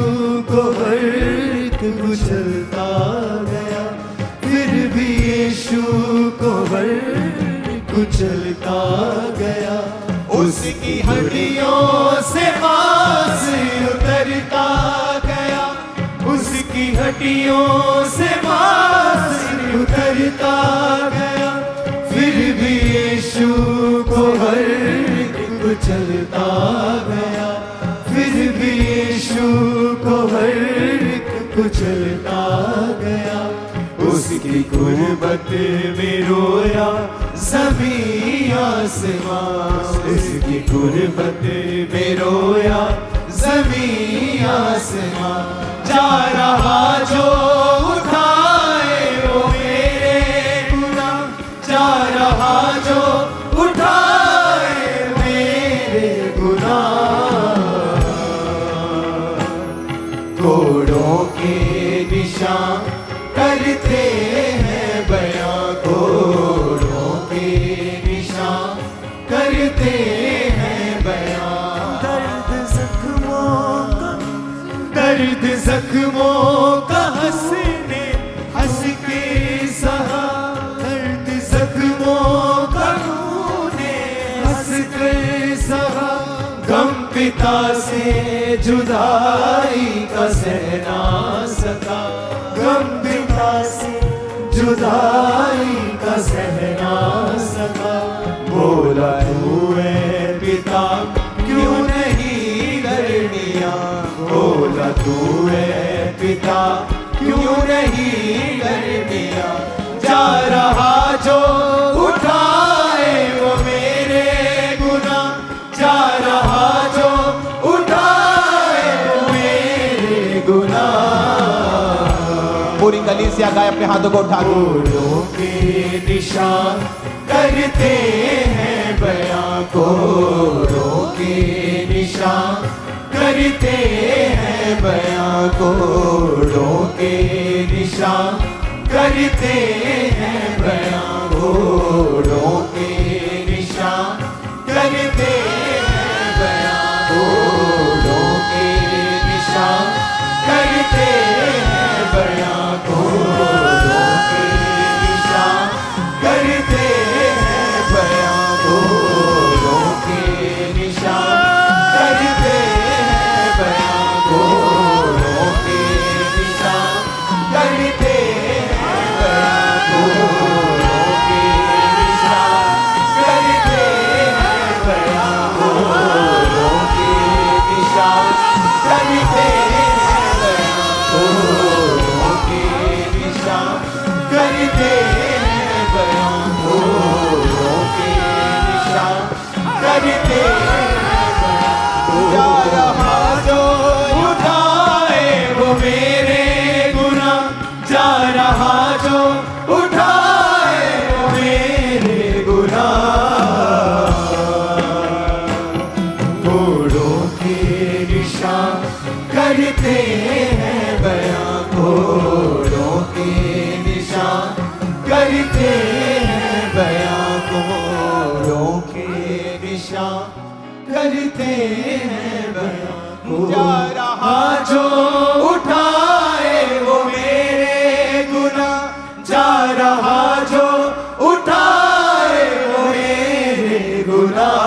को वर्क कुचलता गया। फिर भी यीशु को वर्क कुचलता गया। उसकी हड्डियों से मांस उतरता गया, उसकी हड्डियों से मांस उतरता गया। फिर भी यीशु को वर्क कुचलता गया, फिर भी यीशु को वर्क कुचलता गया। उसकी गुर्बत में रोया ज़मीं आसमां, उसकी गुर्बत में रोया ज़मीं आसमां। जा रहा जो उठाए वो मेरे गुनाह, जा रहा जो उठाए मेरे गुनाह। कोड़ों के निशान करते हैं बयां, कोड़ों के निशान करते हैं बयां। जख्मों का हंसने हंस के सहा, दर्द जख्मों का तूने हंस के सहा, गम पिता से जुदाई का सहना सका, गम पिता से जुदाई का सहना सका। बोला तू है पिता क्यों नहीं लड़निया, बोला तू है पिता क्यों नहीं लड़निया, जा रहा जो उठाए वो मेरे गुनाह, जा रहा जो उठाए वो मेरे गुनाह। पूरी कलीसिया गाए अपने हाथों को उठा के। कोड़ों के निशान करते हैं बयां, कोड़ों के निशान करते हैं बयां, कोड़ों के निशान करते हैं बयां, कोड़ों के निशान करते हैं बयां, कोड़ों के निशान करते हैं बयां, कोड़ों के निशान करते हैं बयां, कोड़ों के निशान करते हैं बयां, कोड़ों के निशान करते हैं बयां, कोड़ों के निशान करते हैं बयां, कोड़ों के निशान करते हैं बयां, कोड़ों के निशान करते हैं बयां, कोड़ों के निशान करते हैं बयां। जा रहा जो उठाए वो मेरे गुनाह, जा रहा जो उठाए वो मेरे गुनाह। कोड़ों के निशान करते हैं बयां, कोड़ों के निशान करते हैं बयां, कोड़ों के निशान करते हैं बयां। जा रहा जो उठाए वो मेरे गुनाह, जा रहा जो उठाए वो मेरे गुनाह।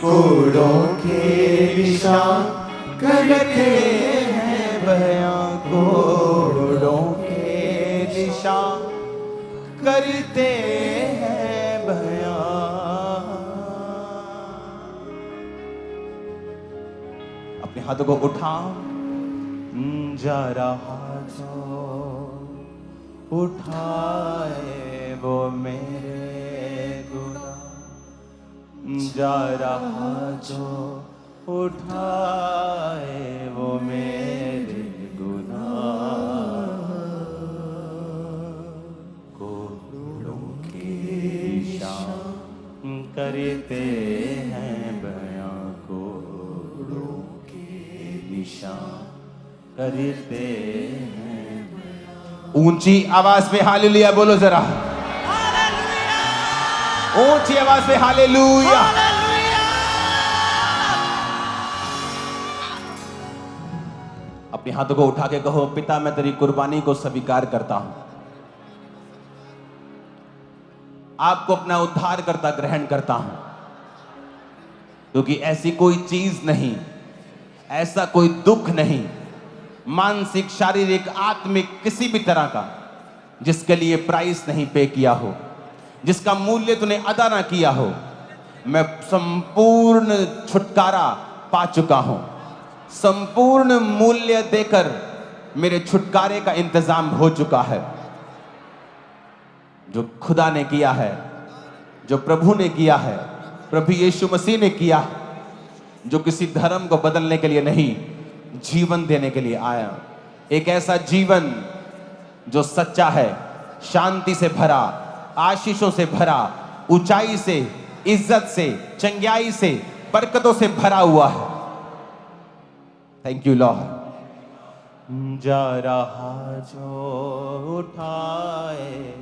कोड़ों के निशान करते हैं बयां, कोड़ों के निशान करते हैं बयां। अपने हाथों को उठाओ। जा रहा जो उठाए वो मेरे गुनाह, जा रहा जो उठाए वो मेरे गुनाह। कोड़ों के निशान करते हैं बयां, कोड़ों के निशान करते हैं। ऊंची आवाज में हालेलुया बोलो जरा, ऊंची आवाज में हालेलुया। अपने हाथों को उठा के कहो, पिता मैं तेरी कुर्बानी को स्वीकार करता हूं, आपको अपना उद्धार करता ग्रहण करता हूं, क्योंकि ऐसी कोई चीज नहीं, ऐसा कोई दुख नहीं, मानसिक शारीरिक आत्मिक किसी भी तरह का, जिसके लिए प्राइस नहीं पे किया हो, जिसका मूल्य तूने अदा ना किया हो। मैं संपूर्ण छुटकारा पा चुका हूं, संपूर्ण मूल्य देकर मेरे छुटकारे का इंतजाम हो चुका है। जो खुदा ने किया है, जो प्रभु ने किया है, प्रभु यीशु मसीह ने किया, जो किसी धर्म को बदलने के लिए नहीं, जीवन देने के लिए आया। एक ऐसा जीवन जो सच्चा है, शांति से भरा, आशीषों से भरा, ऊंचाई से, इज्जत से, चंगियाई से, बरकतों से भरा हुआ है। Thank you Lord. जा रहा जो उठाए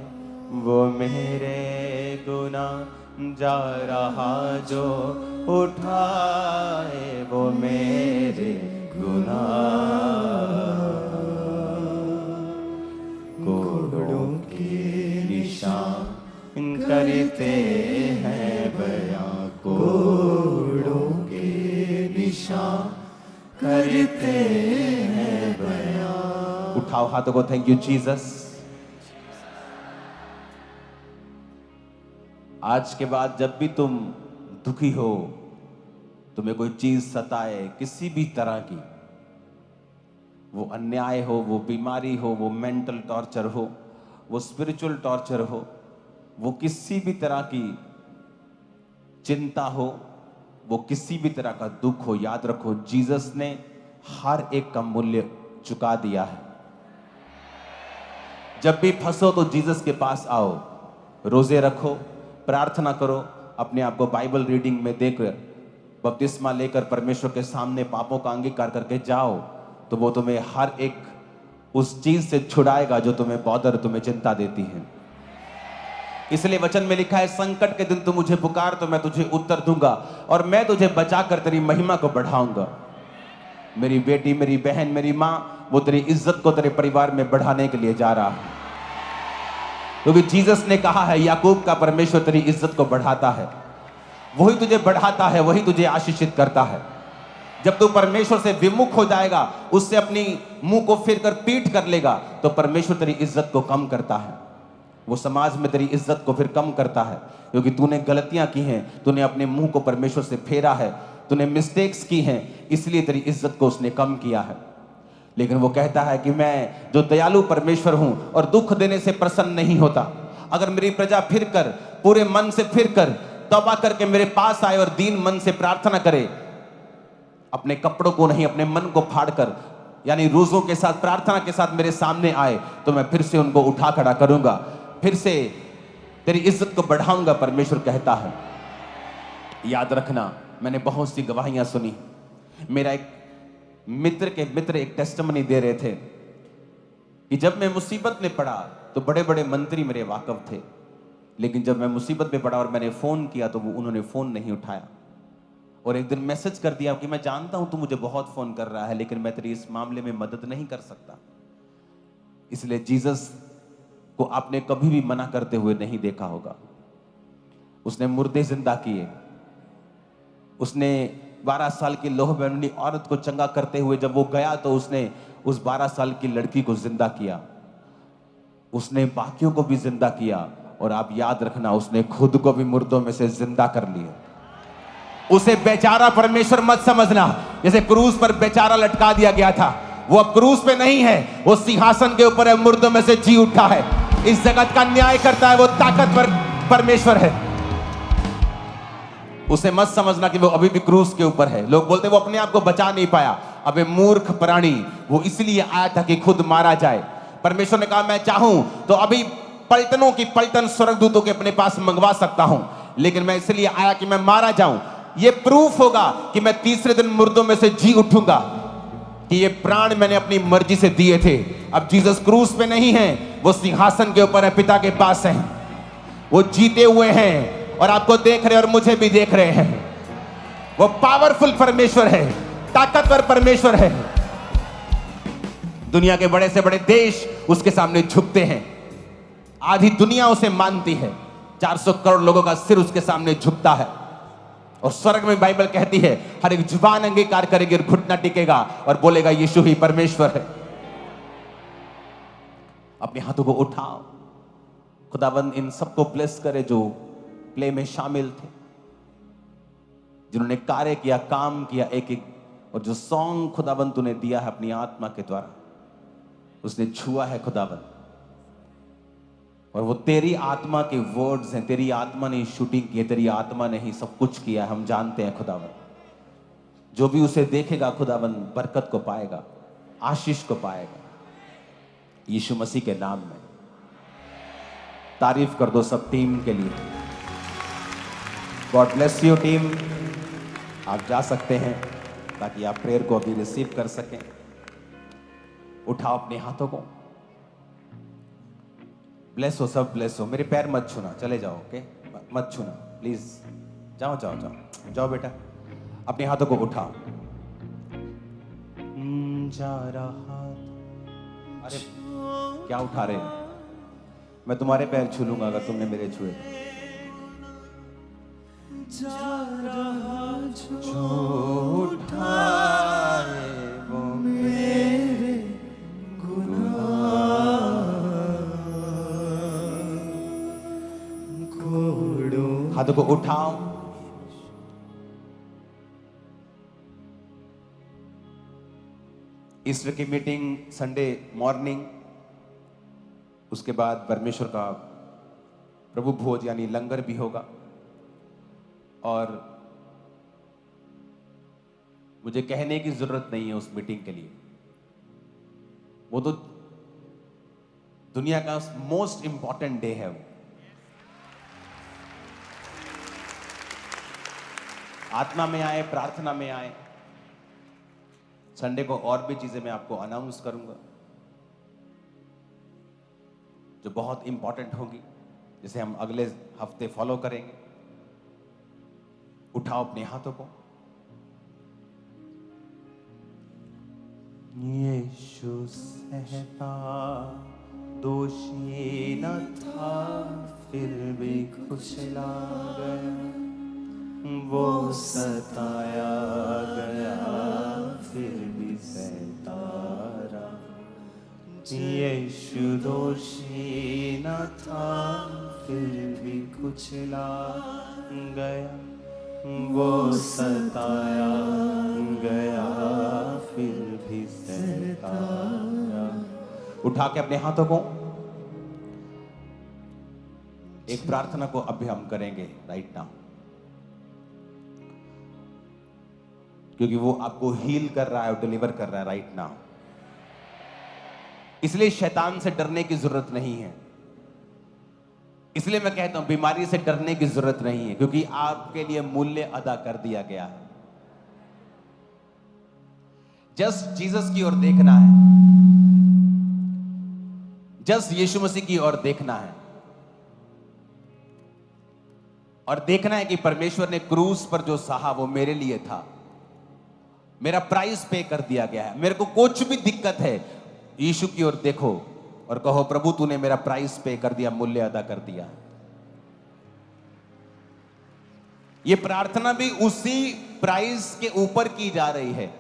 वो मेरे गुनाह जा रहा जो उठाए वो मेरे गुनाह। कोड़ों के निशान करते हैं बयां, कोड़ों के निशान करते हैं बयां। उठाओ हाथों को, थैंक यू जीसस। आज के बाद जब भी तुम दुखी हो, तुम्हें कोई चीज सताए किसी भी तरह की, वो अन्याय हो, वो बीमारी हो, वो मेंटल टॉर्चर हो, वो स्पिरिचुअल टॉर्चर हो, वो किसी भी तरह की चिंता हो, वो किसी भी तरह का दुख हो, याद रखो जीसस ने हर एक का मूल्य चुका दिया है। जब भी फंसो तो जीसस के पास आओ, रोजे रखो, प्रार्थना करो, अपने आप को बाइबल रीडिंग में देकर बपतिस्मा लेकर परमेश्वर के सामने पापों का अंगीकार करके जाओ, तो वो तुम्हें हर एक उस चीज से छुड़ाएगा जो तुम्हें बॉदर, तुम्हें चिंता देती है। इसलिए वचन में लिखा है, संकट के दिन तू मुझे पुकार तो मैं तुझे उत्तर दूंगा और मैं तुझे बचाकर तेरी महिमा को बढ़ाऊंगा। मेरी बेटी, मेरी बहन, मेरी मां, वो तेरी इज्जत को तेरे परिवार में बढ़ाने के लिए जा रहा है, क्योंकि जीसस ने कहा है याकूब का परमेश्वर तेरी इज्जत को बढ़ाता है। वही तुझे बढ़ाता है, वही तुझे आशीषित करता है। जब तू परमेश्वर से विमुख हो जाएगा, उससे अपनी मुंह को फिर कर पीठ कर लेगा, तो परमेश्वर तेरी इज्जत को कम करता है। वो समाज में तेरी इज्जत को फिर कम करता है, क्योंकि तूने गलतियां की हैं, तूने अपने मुंह को परमेश्वर से फेरा है, तूने मिस्टेक्स की हैं, इसलिए तेरी इज्जत को उसने कम किया है। लेकिन वो कहता है कि मैं जो दयालु परमेश्वर हूं और दुख देने से प्रसन्न नहीं होता। अगर मेरी प्रजा फिर कर, पूरे मन से फिर कर, तौबा करके मेरे पास आए और दीन मन से प्रार्थना करे, अपने कपड़ों को नहीं अपने मन को फाड़कर, यानी रोजों के साथ, प्रार्थना के साथ मेरे सामने आए, तो मैं फिर से उनको उठा खड़ा करूंगा, फिर से तेरी इज्जत को बढ़ाऊंगा, परमेश्वर कहता है। याद रखना, मैंने बहुत सी गवाहियां सुनी। मेरा एक मित्र के मित्र एक टेस्टिमनी दे रहे थे कि जब मैं मुसीबत में पड़ा तो बड़े बड़े मंत्री मेरे वाकफ थे, लेकिन जब मैं मुसीबत में पड़ा और मैंने फोन किया तो उन्होंने फोन नहीं उठाया। और एक दिन मैसेज कर दिया कि मैं जानता हूं तू मुझे बहुत फोन कर रहा है, लेकिन मैं तेरी इस मामले में मदद नहीं कर सकता। इसलिए जीसस को आपने कभी भी मना करते हुए नहीं देखा होगा। उसने मुर्दे जिंदा किए, उसने 12 साल की लोह बहनी औरत को चंगा करते हुए जब वो गया तो उसने उस 12 साल की लड़की को जिंदा किया, उसने बाकियों को भी जिंदा किया, और आप याद रखना उसने खुद को भी मुर्दों में से जिंदा कर लिया। उसे बेचारा परमेश्वर मत समझना, जैसे क्रूस पर बेचारा लटका दिया गया था, वो अब क्रूस पे नहीं है, वो सिंहासन के ऊपर है, मुर्दों में से जी उठा है, इस जगत का न्याय करता है, वो ताकतवर परमेश्वर है। उसे मत समझना कि वो अभी भी क्रूस के ऊपर है। लोग बोलते वो अपने आप को बचा नहीं पाया। अबे मूर्ख प्राणी, वो इसलिए आया था कि खुद मारा जाए। परमेश्वर ने कहा मैं चाहूं तो अभी पलटनों की पलटन स्वर्गदूतों के अपने पास मंगवा सकता हूं, लेकिन मैं इसलिए आया कि मैं मारा जाऊं। ये प्रूफ होगा कि मैं तीसरे दिन मुर्दों में से जी उठूंगा, कि ये प्राण मैंने अपनी मर्जी से दिए थे। अब जीसस क्रूस पे नहीं है, वो सिंहासन के ऊपर है, पिता के पास है, वो जीते हुए हैं और आपको देख रहे हैं और मुझे भी देख रहे हैं। वो पावरफुल परमेश्वर है, ताकतवर परमेश्वर है। दुनिया के बड़े से बड़े देश उसके सामने झुकते हैं, आधी दुनिया उसे मानती है, 400 करोड़ लोगों का सिर उसके सामने झुकता है। और स्वर्ग में बाइबल कहती है हर एक जुबान अंगीकार करेगी और घुटना टिकेगा और बोलेगा यीशु ही परमेश्वर है। अपने हाथों को उठाओ, खुदाबंद इन सबको ब्लेस करे जो प्ले में शामिल थे, जिन्होंने कार्य किया, काम किया एक एक, और जो सॉन्ग खुदाबंद तूने दिया है अपनी आत्मा के द्वारा, उसने छुआ है खुदाबंद, और वो तेरी आत्मा के वर्ड्स हैं। तेरी आत्मा ने शूटिंग की है, तेरी आत्मा ने ही सब कुछ किया है, हम जानते हैं खुदाबंद। जो भी उसे देखेगा खुदाबंद बरकत को पाएगा, आशीष को पाएगा, यीशु मसीह के नाम में। तारीफ कर दो सब टीम के लिए। God bless you team. आप जा सकते हैं ताकि आप प्रेयर को अभी रिसीव कर सकें। उठाओ अपने हाथों को। ब्लेस हो सब, ब्लेस हो। मेरे पैर मत छूना, चले जाओ। ओके, मत छूना प्लीज। जाओ जाओ जाओ जाओ बेटा, अपने हाथों को उठाओ। जा रहा, अरे क्या उठा रहे हो? मैं तुम्हारे पैर छू लूंगा अगर तुमने मेरे छुए। जो उठाए वो मेरे गुनाह। हाथों को उठाओ। ईस्टर की मीटिंग संडे मॉर्निंग, उसके बाद परमेश्वर का प्रभु भोज यानी लंगर भी होगा। और मुझे कहने की जरूरत नहीं है उस मीटिंग के लिए, वो तो दुनिया का मोस्ट इंपॉर्टेंट डे है। वो आत्मा में आए, प्रार्थना में आए। संडे को और भी चीजें मैं आपको अनाउंस करूंगा जो बहुत इंपॉर्टेंट होगी, जिसे हम अगले हफ्ते फॉलो करेंगे। उठाओ अपने हाथों को। यीशु सहता दोषी न था, फिर भी कुचला गया। वो सताया गया, फिर भी सहता रहा। यीशु दोषी न था, फिर भी कुचला गया। वो सताया गया, फिर भी सहता रहा। उठा के अपने हाथों को। एक प्रार्थना को अभी हम करेंगे राइट नाउ, क्योंकि वो आपको हील कर रहा है और डिलीवर कर रहा है राइट नाउ। इसलिए शैतान से डरने की जरूरत नहीं है। इसलिए मैं कहता हूं बीमारी से डरने की जरूरत नहीं है, क्योंकि आपके लिए मूल्य अदा कर दिया गया है। जस्ट जीसस की ओर देखना है, जस्ट यीशु मसीह की ओर देखना है, और देखना है कि परमेश्वर ने क्रूस पर जो सहा वो मेरे लिए था। मेरा प्राइस पे कर दिया गया है। मेरे को कुछ भी दिक्कत है, यीशु की ओर देखो और कहो प्रभु तूने मेरा प्राइस पे कर दिया, मूल्य अदा कर दिया। ये प्रार्थना भी उसी प्राइस के ऊपर की जा रही है।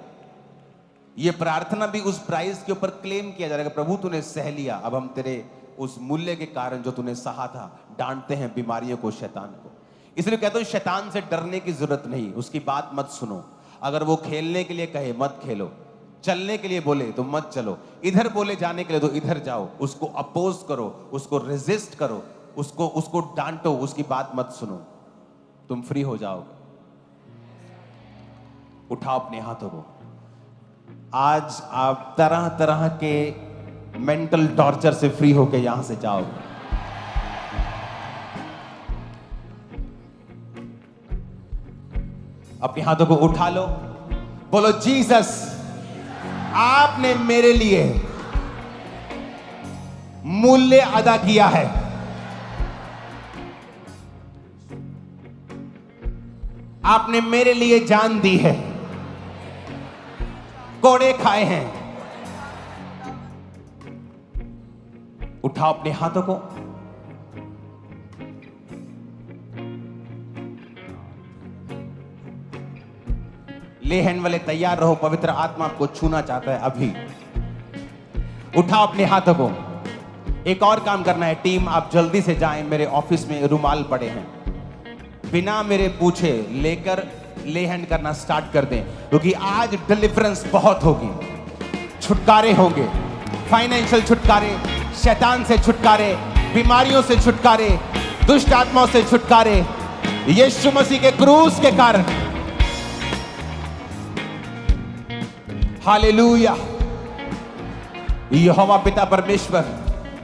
ये प्रार्थना भी उस प्राइस के ऊपर क्लेम किया जा रहा है। प्रभु तूने सह लिया, अब हम तेरे उस मूल्य के कारण जो तूने सहा था, डांटते हैं बीमारियों को, शैतान को। इसलिए कहता हूं शैतान से डरने की जरूरत नहीं, उसकी बात मत सुनो। अगर वो खेलने के लिए कहे मत खेलो, चलने के लिए बोले तो मत चलो, इधर बोले जाने के लिए तो इधर जाओ। उसको अपोज करो, उसको रेजिस्ट करो, उसको डांटो, उसकी बात मत सुनो, तुम फ्री हो जाओगे। उठाओ अपने हाथों को। आज आप तरह तरह के मेंटल टॉर्चर से फ्री होके यहां से जाओगे। अपने हाथों को उठा लो, बोलो जीसस आपने मेरे लिए मूल्य अदा किया है। आपने मेरे लिए जान दी है, कोड़े खाए हैं। उठाओ अपने हाथों को। ले हैंड वाले तैयार रहो, पवित्र आत्मा आपको छूना चाहता है अभी। उठाओ अपने हाथों को। एक और काम करना है टीम, आप जल्दी से जाएं। मेरे ऑफिस में रुमाल पड़े हैं, बिना मेरे पूछे लेकर ले हैंड करना स्टार्ट कर दें, क्योंकि आज डिलीवरेंस बहुत होगी। छुटकारे होंगे, फाइनेंशियल छुटकारे, शैतान से छुटकारे, बीमारियों से छुटकारे, दुष्ट आत्माओं से छुटकारे, यीशु मसीह के क्रूस के कारण। हालेलुया। यहोवा पिता परमेश्वर,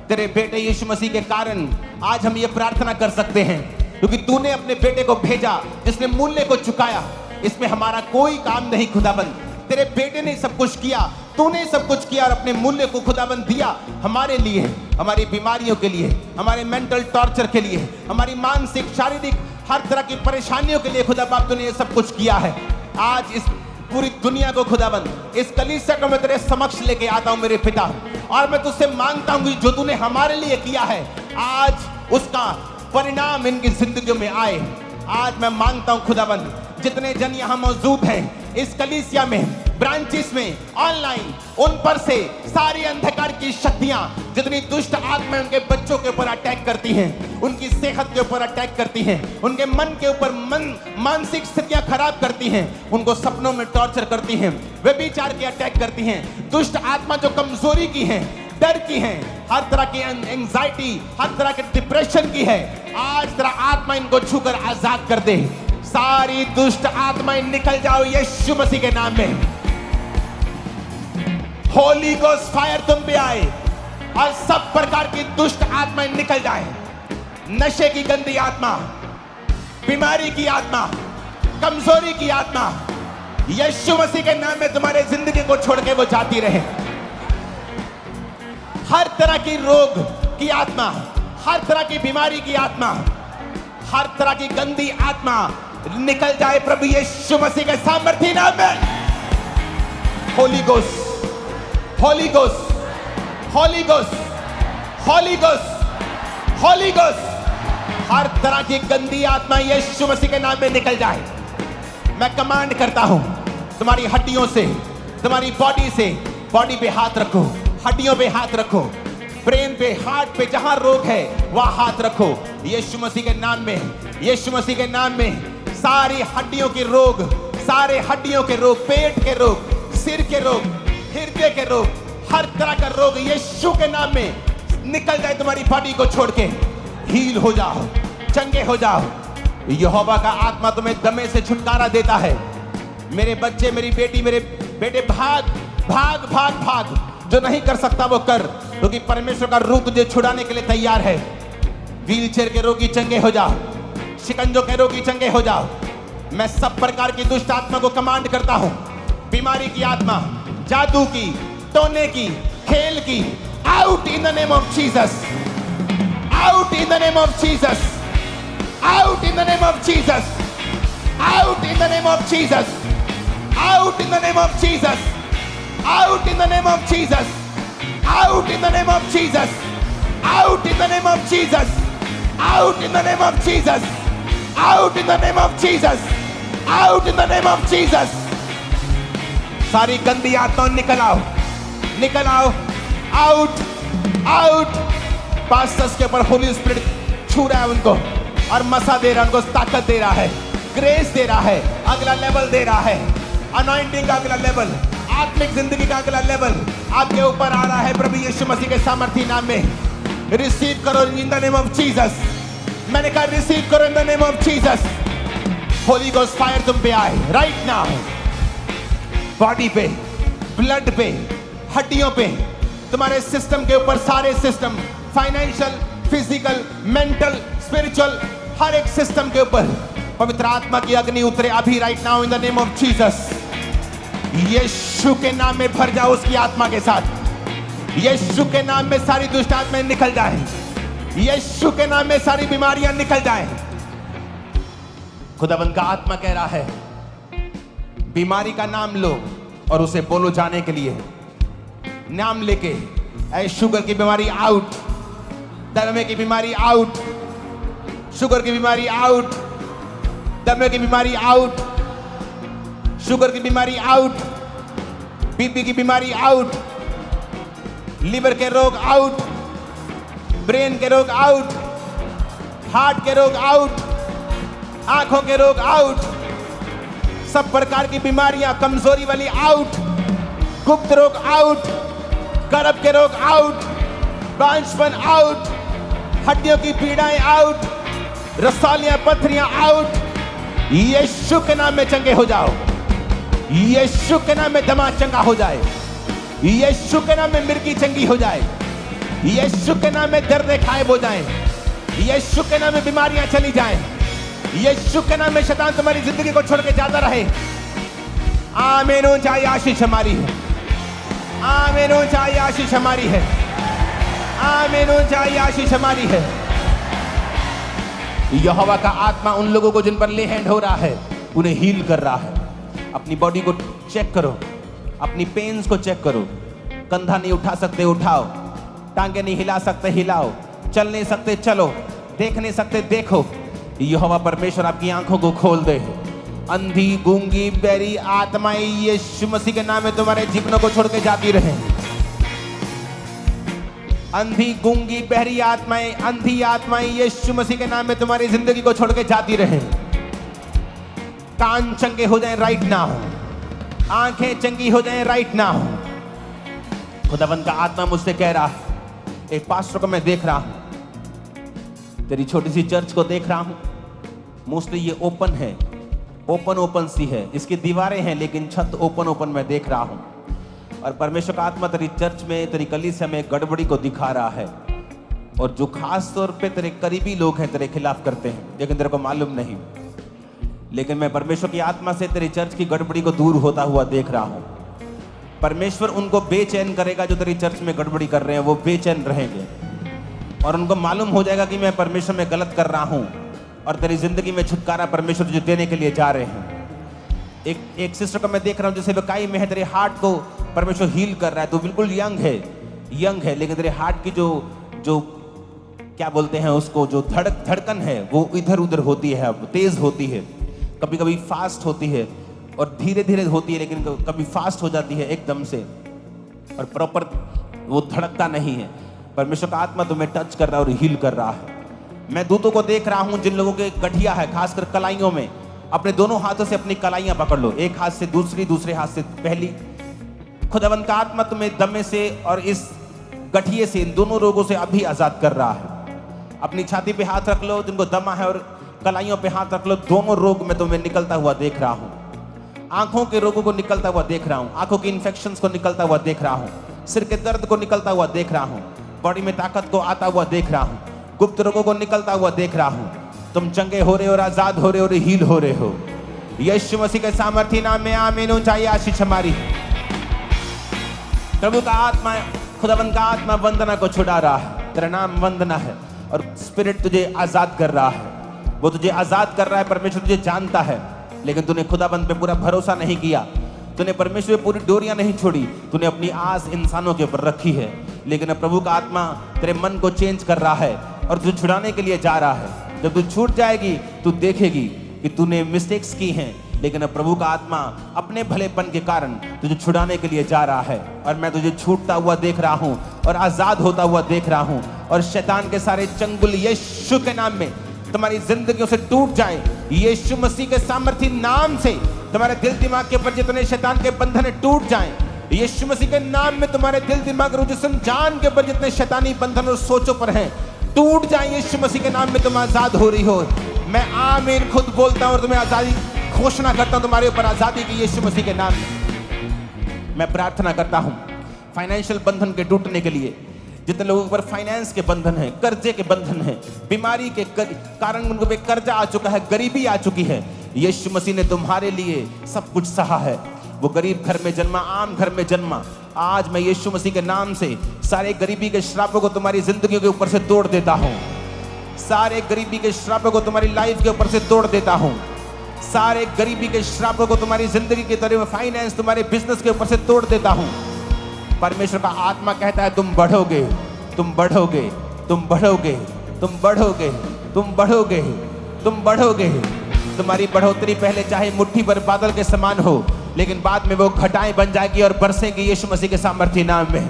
तेरे बेटे यीशु मसीह के कारण आज हम ये प्रार्थना कर सकते हैं, क्योंकि तूने अपने बेटे को भेजा जिसने मूल्य को चुकाया। इसमें हमारा कोई काम नहीं खुदाबंद, तेरे बेटे ने सब कुछ किया। तूने सब कुछ किया और अपने मूल्य को खुदाबंद दिया हमारे लिए, हमारी बीमारियों के लिए, हमारे मेंटल टॉर्चर के लिए, हमारी मानसिक शारीरिक हर तरह की परेशानियों के लिए खुदा बाप तूने ये सब कुछ किया है। आज इस पूरी दुनिया को खुदाबंद इस कलीसिया को मैं तेरे समक्ष लेके आता हूं मेरे पिता, और मैं तुझसे मांगता हूं कि जो तूने हमारे लिए किया है आज उसका परिणाम इनकी जिंदगियों में आए। आज मैं मांगता हूं खुदाबंद जितने जन यहाँ मौजूद हैं इस कलीसिया में, ब्रांचेस में, ऑनलाइन, उन पर से सारी अंधकार की शक्तियां, जितनी दुष्ट आत्माएं उनके बच्चों के ऊपर अटैक करती हैं, उनकी सेहत के ऊपर अटैक करती हैं, उनके मन के ऊपर मानसिक स्थितियां खराब करती हैं, उनको सपनों में टॉर्चर करती हैं, व्यभिचार के अटैक करती हैं, दुष्ट आत्मा जो कमजोरी की हैं, डर की हैं, हर तरह की एंजाइटी, हर तरह के डिप्रेशन की है, आज तेरा आत्मा इनको छूकर आजाद कर दे। सारी दुष्ट आत्माएं निकल जाओ यीशु मसीह के नाम में। होली गोस्ट फायर तुम पे आए और सब प्रकार की दुष्ट आत्माएं निकल जाए। नशे की गंदी आत्मा, बीमारी की आत्मा, कमजोरी की आत्मा, यीशु मसीह के नाम में तुम्हारे जिंदगी को छोड़ के वो जाती रहे। हर तरह की रोग की आत्मा, हर तरह की बीमारी की आत्मा, हर तरह की गंदी आत्मा निकल जाए प्रभु यीशु मसीह के सामर्थी नाम में। Holy ghost, holy ghost, holy ghost, holy ghost, holy ghost, हर तरह की गंदी आत्मा यीशु मसीह के नाम में निकल जाए। मैं कमांड करता हूं तुम्हारी हड्डियों से, तुम्हारी बॉडी से, बॉडी पे हाथ रखो, हड्डियों पे हाथ रखो, ब्रेन पे, हार्ट पे, जहां रोग है वहां हाथ रखो यीशु मसीह के नाम में। यीशु मसीह के नाम में सारी हड्डियों के रोग, सारे हड्डियों के रोग, पेट के रोग, सिर के रोग, हृदय के रोग, हर तरह का रोग यीशु के नाम में निकल जाए तुम्हारी बॉडी को छोड़ के। हील हो जाओ, चंगे हो जाओ। यहोवा का आत्मा तुम्हें दमे से छुटकारा देता है। मेरे बच्चे, मेरी बेटी, मेरे बेटे, भाग भाग भाग भाग। जो नहीं कर सकता वो कर, क्योंकि परमेश्वर का रूह तुझे छुड़ाने के लिए तैयार है। व्हीलचेयर के रोगी चंगे हो जाओ, शिकंजों के रोगी चंगे हो जाओ। मैं सब प्रकार की दुष्ट आत्मा को कमांड करता हूं, बीमारी की आत्मा, जादू की, टोने की, खेल की, out in the name of Jesus, out in the name of Jesus, out in the name of Jesus, out in the name of Jesus, out in the name of Jesus, out in the name of Jesus, out in the name of Jesus, out in the name of Jesus, out in the name of Jesus, out in the name of Jesus, out in the name of Jesus. सारी गंदी आत्मा निकल आओ, निकल आओ, out out. Pastors के ऊपर Holi spirit छू रहा है उनको और मसा दे रहा है, उनको ताकत दे रहा है, ग्रेस दे रहा है, अगला लेवल दे रहा है, अनॉइंटिंग का अगला लेवल, आत्मिक जिंदगी का अगला लेवल आपके ऊपर आ रहा है प्रभु यीशु मसीह के सामर्थी नाम में। रिसीव करो in the name of Jesus. मैंने कहा रिसीव करो in the name of Jesus. Holy ghost fire तुम पे आए राइट नाउ। बॉडी पे, ब्लड पे, हड्डियों पे, तुम्हारे सिस्टम के ऊपर, सारे system, financial, physical, mental, spiritual, हर एक सिस्टम के ऊपर पवित्र आत्मा की अग्नि उतरे अभी right now in the name of Jesus. Yeshu के नाम में भर जाओ उसकी आत्मा के साथ। यीशु के नाम में सारी दुष्ट आत्माएं निकल जाए। यीशु के नाम में सारी बीमारियां निकल जाए। खुदाबंद का आत्मा कह रहा है बीमारी का नाम लो और उसे बोलो जाने के लिए। नाम लेके, ऐ शुगर की बीमारी आउट, दमे की बीमारी आउट, शुगर की बीमारी आउट, दमे की बीमारी आउट, शुगर की बीमारी आउट, बीपी की बीमारी आउट, लिवर के रोग आउट, ब्रेन के रोग आउट, हार्ट के रोग आउट, आंखों के रोग आउट, सब प्रकार की बीमारियां, कमजोरी वाली आउट, गुप्त रोग आउट, गर्भ के रोग आउट, बांझपन आउट, हड्डियों की पीड़ाएं आउट, रसौलियां, पथरियां आउट। यीशु के नाम में चंगे हो जाओ। यीशु के नाम में दमा चंगा हो जाए। यीशु के नाम में मिर्गी चंगी हो जाए। यीशु के नाम में दर्द गायब हो जाए। यीशु के नाम में बीमारियां चली जाएं। यीशु के नाम में शैतान तुम्हारी जिंदगी को छोड़ के जाता रहे। आमीन हो जाए आशीष हमारी। आमीन। ऊंचाई आशीष हमारी है। आमीन। ऊंचाई आशीष हमारी है। यहोवा का आत्मा उन लोगों को जिन पर ले हैंड हो रहा है उन्हें हील कर रहा है। अपनी बॉडी को चेक करो, अपनी पेन्स को चेक करो। कंधा नहीं उठा सकते, उठाओ। टांगे नहीं हिला सकते, हिलाओ। चल नहीं सकते, चलो। देख नहीं सकते, देखो। यहोवा परमेश्वर आपकी आंखों को खोल दे। अंधी, गूंगी, बहरी आत्माएं यीशु मसीह के नाम में तुम्हारे जीवनों को छोड़ के जाती रहे। अंधी, गूंगी, बहरी आत्माएं, अंधी आत्माएं यीशु मसीह के नाम में तुम्हारी जिंदगी को छोड़ के जाती रहे। कान चंगे हो जाएं राइट नाउ। आंखें चंगी हो जाएं राइट नाउ। खुदावंद का आत्मा मुझसे कह रहा है, एक पास्टर को मैं देख रहा हूं, तेरी छोटी सी चर्च को देख रहा हूं। मोस्टली ये ओपन है, ओपन सी है। इसकी दीवारें हैं लेकिन छत ओपन मैं देख रहा हूं। और परमेश्वर का आत्मा तेरी चर्च में, तेरी कलीसिया में गड़बड़ी को दिखा रहा है। और जो खास तौर पे तेरे करीबी लोग हैं तेरे खिलाफ करते हैं, लेकिन तेरे को मालूम नहीं। लेकिन मैं परमेश्वर की आत्मा से तेरी चर्च की गड़बड़ी को दूर होता हुआ देख रहा हूं। परमेश्वर उनको बेचैन करेगा जो तेरी चर्च में गड़बड़ी कर रहे हैं, वो बेचैन रहेंगे। और उनको मालूम हो जाएगा कि मैं परमेश्वर में गलत कर रहा हूं और तेरी जिंदगी में छुटकारा परमेश्वर तुझे देने के लिए जा रहे हैं। एक सिस्टर को मैं देख रहा हूं जो सेवकाई में है, तेरे हार्ट को परमेश्वर हील कर रहा है। तो बिल्कुल यंग है, लेकिन तेरे हार्ट की जो क्या बोलते हैं उसको, जो धड़कन है वो इधर उधर होती है, अब तेज होती है। कभी कभी फास्ट होती है और धीरे धीरे होती है, लेकिन कभी फास्ट हो जाती है एकदम से, और प्रॉपर वो धड़कता नहीं है। परमेश्वर का आत्मा तुम्हें टच कर रहा है और हील कर रहा है। मैं दूतों को देख रहा हूं जिन लोगों के गठिया है, खासकर कलाइयों में। अपने दोनों हाथों से अपनी कलाइयां पकड़ लो, एक हाथ से दूसरी, दूसरे हाथ से पहली। खुदावंद का आत्मा तुम्हें दमे से और इस गठिए से, इन दोनों रोगों से अभी आजाद कर रहा है। अपनी छाती पे हाथ रख लो जिनको दमा है, और कलाइयों पे हाथ रख लो। दोनों रोग मैं तुम्हें निकलता हुआ देख रहा हूं। आंखों के रोगों को निकलता हुआ देख रहा हूं, आंखों की इन्फेक्शंस को निकलता हुआ देख रहा हूं, सिर के दर्द को निकलता हुआ देख रहा हूं, बॉडी में ताकत को आता हुआ देख रहा हूं, गुप्त रोगों को निकलता हुआ देख रहा हूं। तुम चंगे हो रहे हो और आजाद हो रहे हो और हील हो रहे हो यीशु मसीह के सामर्थी नाम में। आमीन। ऊंचाई आशीष हमारी। प्रभु का आत्मा, खुदावंद का आत्मा वंदना को छुड़ा रहा है। तेरा नाम वंदना है और स्पिरिट तुझे आजाद कर रहा है। वो तुझे आजाद कर रहा है। परमेश्वर तुझे जानता है, लेकिन तूने खुदाबंद पे पूरा भरोसा नहीं किया। तूने परमेश्वर पे पूरी डोरियां नहीं छोड़ी। तूने अपनी आस इंसानों के ऊपर रखी है। लेकिन अब प्रभु का आत्मा तेरे मन को चेंज कर रहा है और तुझे छुड़ाने के लिए जा रहा है। जब तू छूट जाएगी तू देखेगी कि तूने मिस्टेक्स की हैं, लेकिन अब प्रभु का आत्मा अपने भलेपन के कारण तुझे छुड़ाने के लिए जा रहा है। और मैं तुझे छूटता हुआ देख रहा हूं और आजाद होता हुआ देख रहा हूं। और शैतान के सारे चंगुल यीशु के नाम में तुम्हारी जिंदगियों से टूट जाए। यीशु मसीह के सामर्थी नाम से तुम्हारे दिल दिमाग के ऊपर जितने शैतान के बंधन टूट जाएं। यीशु मसीह के नाम में तुम्हारे दिल दिमाग और जिस्म जान के ऊपर जितने शैतानी बंधन और सोचों पर हैं टूट जाएं। यीशु मसीह के नाम में तुम आजाद हो रही हो। मैं आमीन खुद बोलता हूं और तुम्हें आजादी घोषणा करता हूं, तुम्हारे ऊपर आजादी की यीशु मसीह के नाम में। मैं प्रार्थना करता हूं फाइनेंशियल बंधन के टूटने के लिए। जितने लोगों पर फाइनेंस के बंधन है, कर्जे के बंधन है, बीमारी के कारण उनको पे कर्जा आ चुका है, गरीबी आ चुकी है, यीशु मसीह ने तुम्हारे लिए सब कुछ सहा है। वो गरीब घर में जन्मा, आम घर में जन्मा। आज मैं यीशु मसीह के नाम से सारे गरीबी के श्रापों को तुम्हारी जिंदगी के ऊपर से तोड़ देता हूं। सारे गरीबी के श्रापों को तुम्हारी लाइफ के ऊपर से तोड़ देता हूं। सारे गरीबी के श्रापों को तुम्हारी जिंदगी के तरह फाइनेंस, तुम्हारे बिजनेस के ऊपर से तोड़ देता हूं। परमेश्वर का आत्मा कहता है तुम बढ़ोगे, तुम बढ़ोगे, तुम बढ़ोगे, तुम बढ़ोगे, तुम बढ़ोगे, तुम बढ़ोगे। तुम्हारी बढ़ोतरी पहले चाहे मुट्ठी भर बादल के समान हो, लेकिन बाद में वो घटाएं बन जाएगी और बरसेंगी यीशु मसीह के सामर्थी नाम में।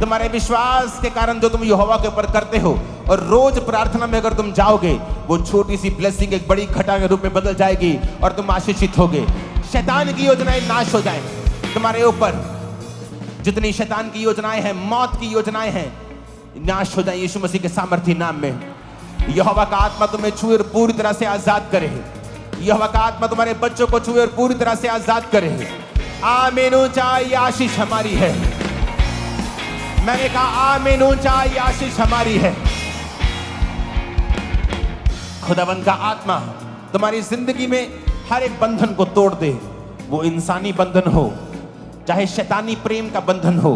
तुम्हारे विश्वास के कारण जो तुम यहोवा के ऊपर करते हो और रोज प्रार्थना में अगर तुम जाओगे, वो छोटी सी ब्लेसिंग एक बड़ी घटा के रूप में बदल जाएगी और तुम आशीषित होगे। शैतान की योजनाएं नाश हो जाएं तुम्हारे ऊपर। जितनी शैतान की योजनाएं हैं, मौत की योजनाएं हैं, नाश हो जाए यीशु मसीह के सामर्थी नाम में। यहोवा का आत्मा तुम्हें छुए और पूरी तरह से आजाद करे। यहोवा का आत्मा तुम्हारे बच्चों को छुए और पूरी तरह से आजाद करे। आमीन। ऊंचाई आशीष हमारी है। मैंने कहा आमीन। ऊंचाई आशीष हमारी है। खुदावंद का आत्मा तुम्हारी जिंदगी में हर एक बंधन को तोड़ दे। वो इंसानी बंधन हो, चाहे शैतानी प्रेम का बंधन हो,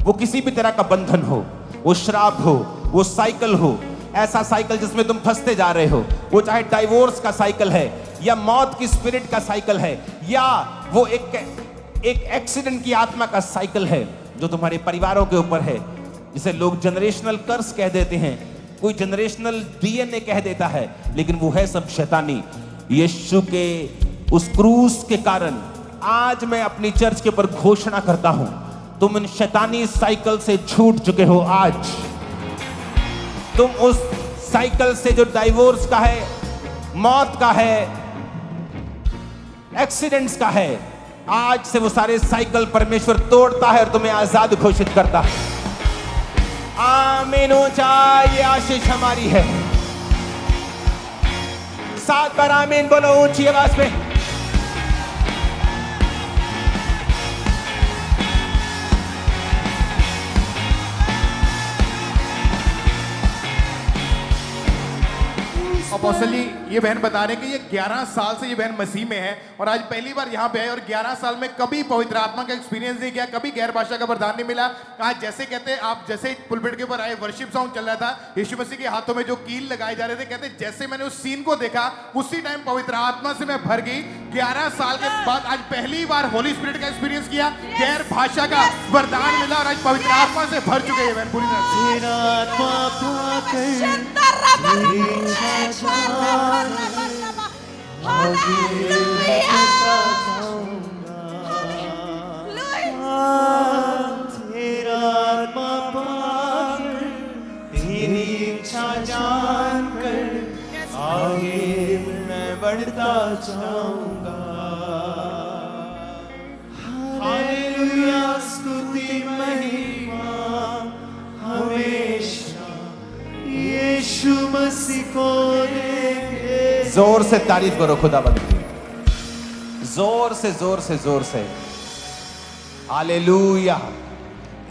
वो किसी भी तरह का बंधन हो, वो श्राप हो, वो साइकिल हो, ऐसा साइकिल जिसमें तुम फंसते जा रहे हो, वो चाहे डाइवोर्स का साइकिल है या मौत की स्पिरिट का साइकिल है या वो एक एक्सीडेंट की आत्मा का साइकिल है जो तुम्हारे परिवारों के ऊपर है, जिसे लोग जनरेशनल कर्स कह देते हैं, कोई जनरेशनल डीएनए कह देता है, लेकिन वो है सब शैतानी। यीशु के उस क्रूस के कारण आज मैं अपनी चर्च के ऊपर घोषणा करता हूं, तुम इन शैतानी साइकिल से छूट चुके हो। आज तुम उस साइकिल से जो डाइवोर्स का है, मौत का है, एक्सीडेंट्स का है, आज से वो सारे साइकिल परमेश्वर तोड़ता है और तुम्हें आजाद घोषित करता है। आमीन हो जाए, ये आशीष हमारी है। 7 बार आमीन बोलो ऊंची आवाज में। अपोस्टल जी, ये बहन बता रहे हैं कि ये 11 साल से ये बहन मसीह में है और आज पहली बार यहाँ पे आए और 11 साल में कभी पवित्र आत्मा का एक्सपीरियंस नहीं किया, कभी गैर भाषा का वरदान नहीं मिला। आज जैसे कहते हैं, आप जैसे पुलपिट के ऊपर आए, वर्शिप सॉन्ग चल रहा था, यीशु मसीह के हाथों में जो कील लगाए जा रहे थे, कहते जैसे मैंने उस सीन को देखा उसी टाइम पवित्र आत्मा से मैं भर गई। 11 साल के बाद आज पहली बार होली स्पिरिट का एक्सपीरियंस किया, गैर भाषा का वरदान मिला और आज पवित्र आत्मा से भर चुके हैं बहन पूरी तरह। तेरी इच्छा जानकर आगे मैं बढ़ता जाऊंगा। हालेलुया, स्तुति महिमा हमेशा यीशु मसीह को देंगे। जोर से तारीफ करो खुदाबंद की, जोर से जोर से जोर से। हालेलुया।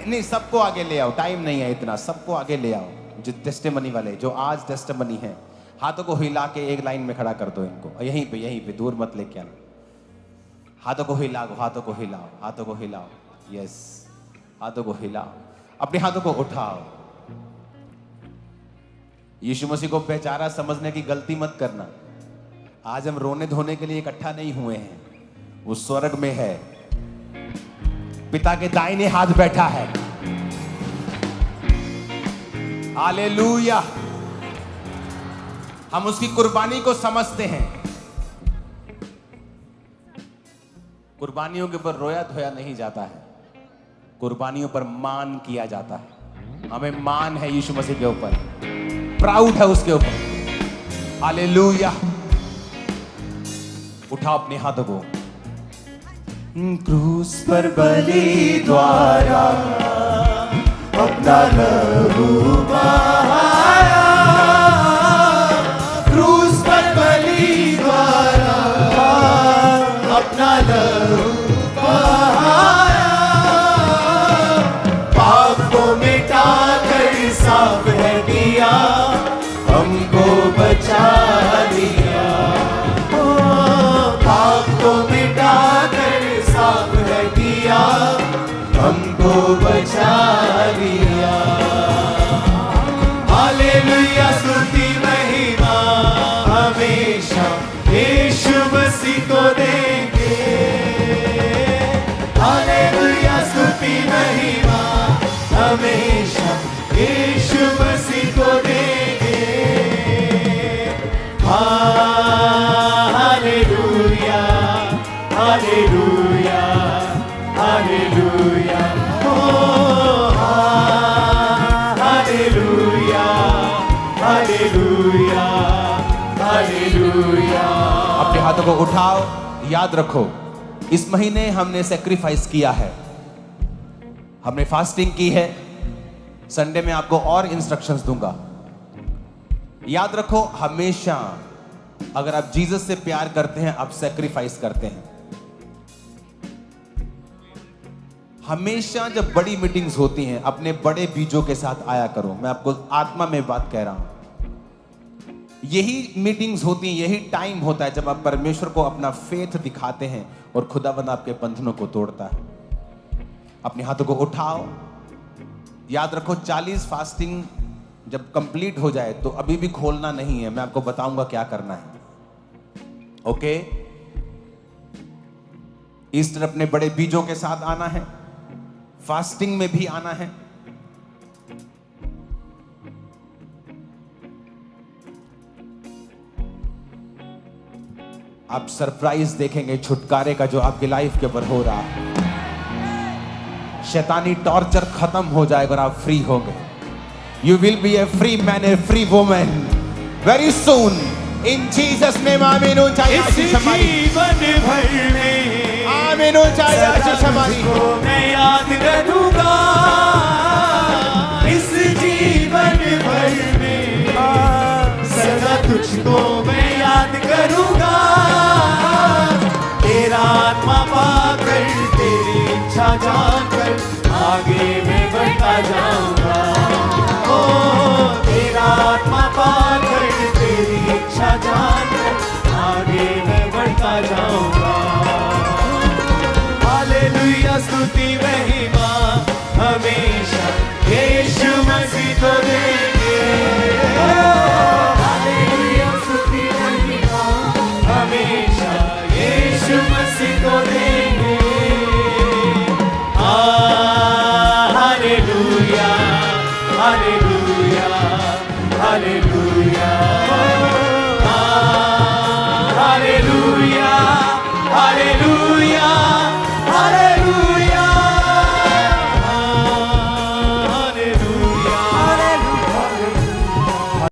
नहीं, सबको आगे ले आओ, टाइम नहीं है इतना, सबको आगे ले आओ। जो टेस्टिमनी वाले, जो आज टेस्टिमनी है, हाथों को हिला के एक लाइन में खड़ा कर दो इनको, यहीं पे दूर मत लेके आना। हाथों को हिलाओ, हाथों को हिलाओ, हाथों को हिलाओ। यस, हाथों को हिलाओ, अपने हाथों को उठाओ। यीशु मसीह को बेचारा समझने की गलती मत करना। आज हम रोने धोने के लिए इकट्ठा नहीं हुए हैं, वो स्वर्ग में है, पिता के दाहिने हाथ बैठा है। हालेलुया। हम उसकी कुर्बानी को समझते हैं। कुर्बानियों के ऊपर रोया धोया नहीं जाता है, कुर्बानियों पर मान किया जाता है। हमें मान है यीशु मसीह के ऊपर, प्राउड है उसके ऊपर। हालेलुया। उठाओ अपने हाथों को। क्रूस पर बलि द्वारा अपना लहू बहाया, क्रूस पर बलि द्वारा अपना लहू बहाया, पाप को मिटा कर साफ है किया, हमको बचा लिया। पाप को मिटा कर साफ है किया, हमको बचा लिया। हालेलुया, स्तुति महिमा हमेशा यीशु मसीह को देंगे। हालेलुया, स्तुति महिमा हमेशा यीशु मसीह को देंगे। Hallelujah, hallelujah, hallelujah, hallelujah, hallelujah, hallelujah. अपने हाथों को उठाओ। याद रखो, इस महीने हमने सैक्रिफाइस किया है, हमने फास्टिंग की है। संडे में आपको और इंस्ट्रक्शंस दूंगा। याद रखो, हमेशा अगर आप जीसस से प्यार करते हैं, आप सैक्रिफाइस करते हैं। हमेशा जब बड़ी मीटिंग्स होती हैं, अपने बड़े बीजों के साथ आया करो। मैं आपको आत्मा में बात कह रहा हूं। यही मीटिंग्स होती हैं, यही टाइम होता है जब आप परमेश्वर को अपना फेथ दिखाते हैं और खुदावंद आपके बंधनों को तोड़ता है। अपने हाथों को उठाओ। याद रखो 40 फास्टिंग जब कंप्लीट हो जाए तो अभी भी खोलना नहीं है, मैं आपको बताऊंगा क्या करना है। ओके, ईस्टर अपने बड़े बीजों के साथ आना है, फास्टिंग में भी आना है। आप सरप्राइज देखेंगे छुटकारे का जो आपकी लाइफ के ऊपर हो रहा है। शैतानी टॉर्चर खत्म हो जाएगा और आप फ्री होंगे। You will be A free man, A free woman very soon in Jesus name. आमीन। ऊंचाई आशीष हमारी जीवन भर में, आमीन। ऊंचाई आशीष हमारी मैं याद करूंगा इस जीवन भर में, सदा तुझको मैं याद करूंगा। तेरा आत्मा पाकर, तेरी इच्छा जानकर आगे मैं बढ़ता जाऊंगा। ओ तेरा आत्मा पाकर, तेरी इच्छा जानकर आगे मैं बढ़ता जाऊंगा। हालेलुया, स्तुति महिमा हमेशा यीशु मसीह को देंगे। हालेलुया, स्तुति महिमा हमेशा यीशु मसीह को देंगे। Hallelujah, hallelujah, hallelujah.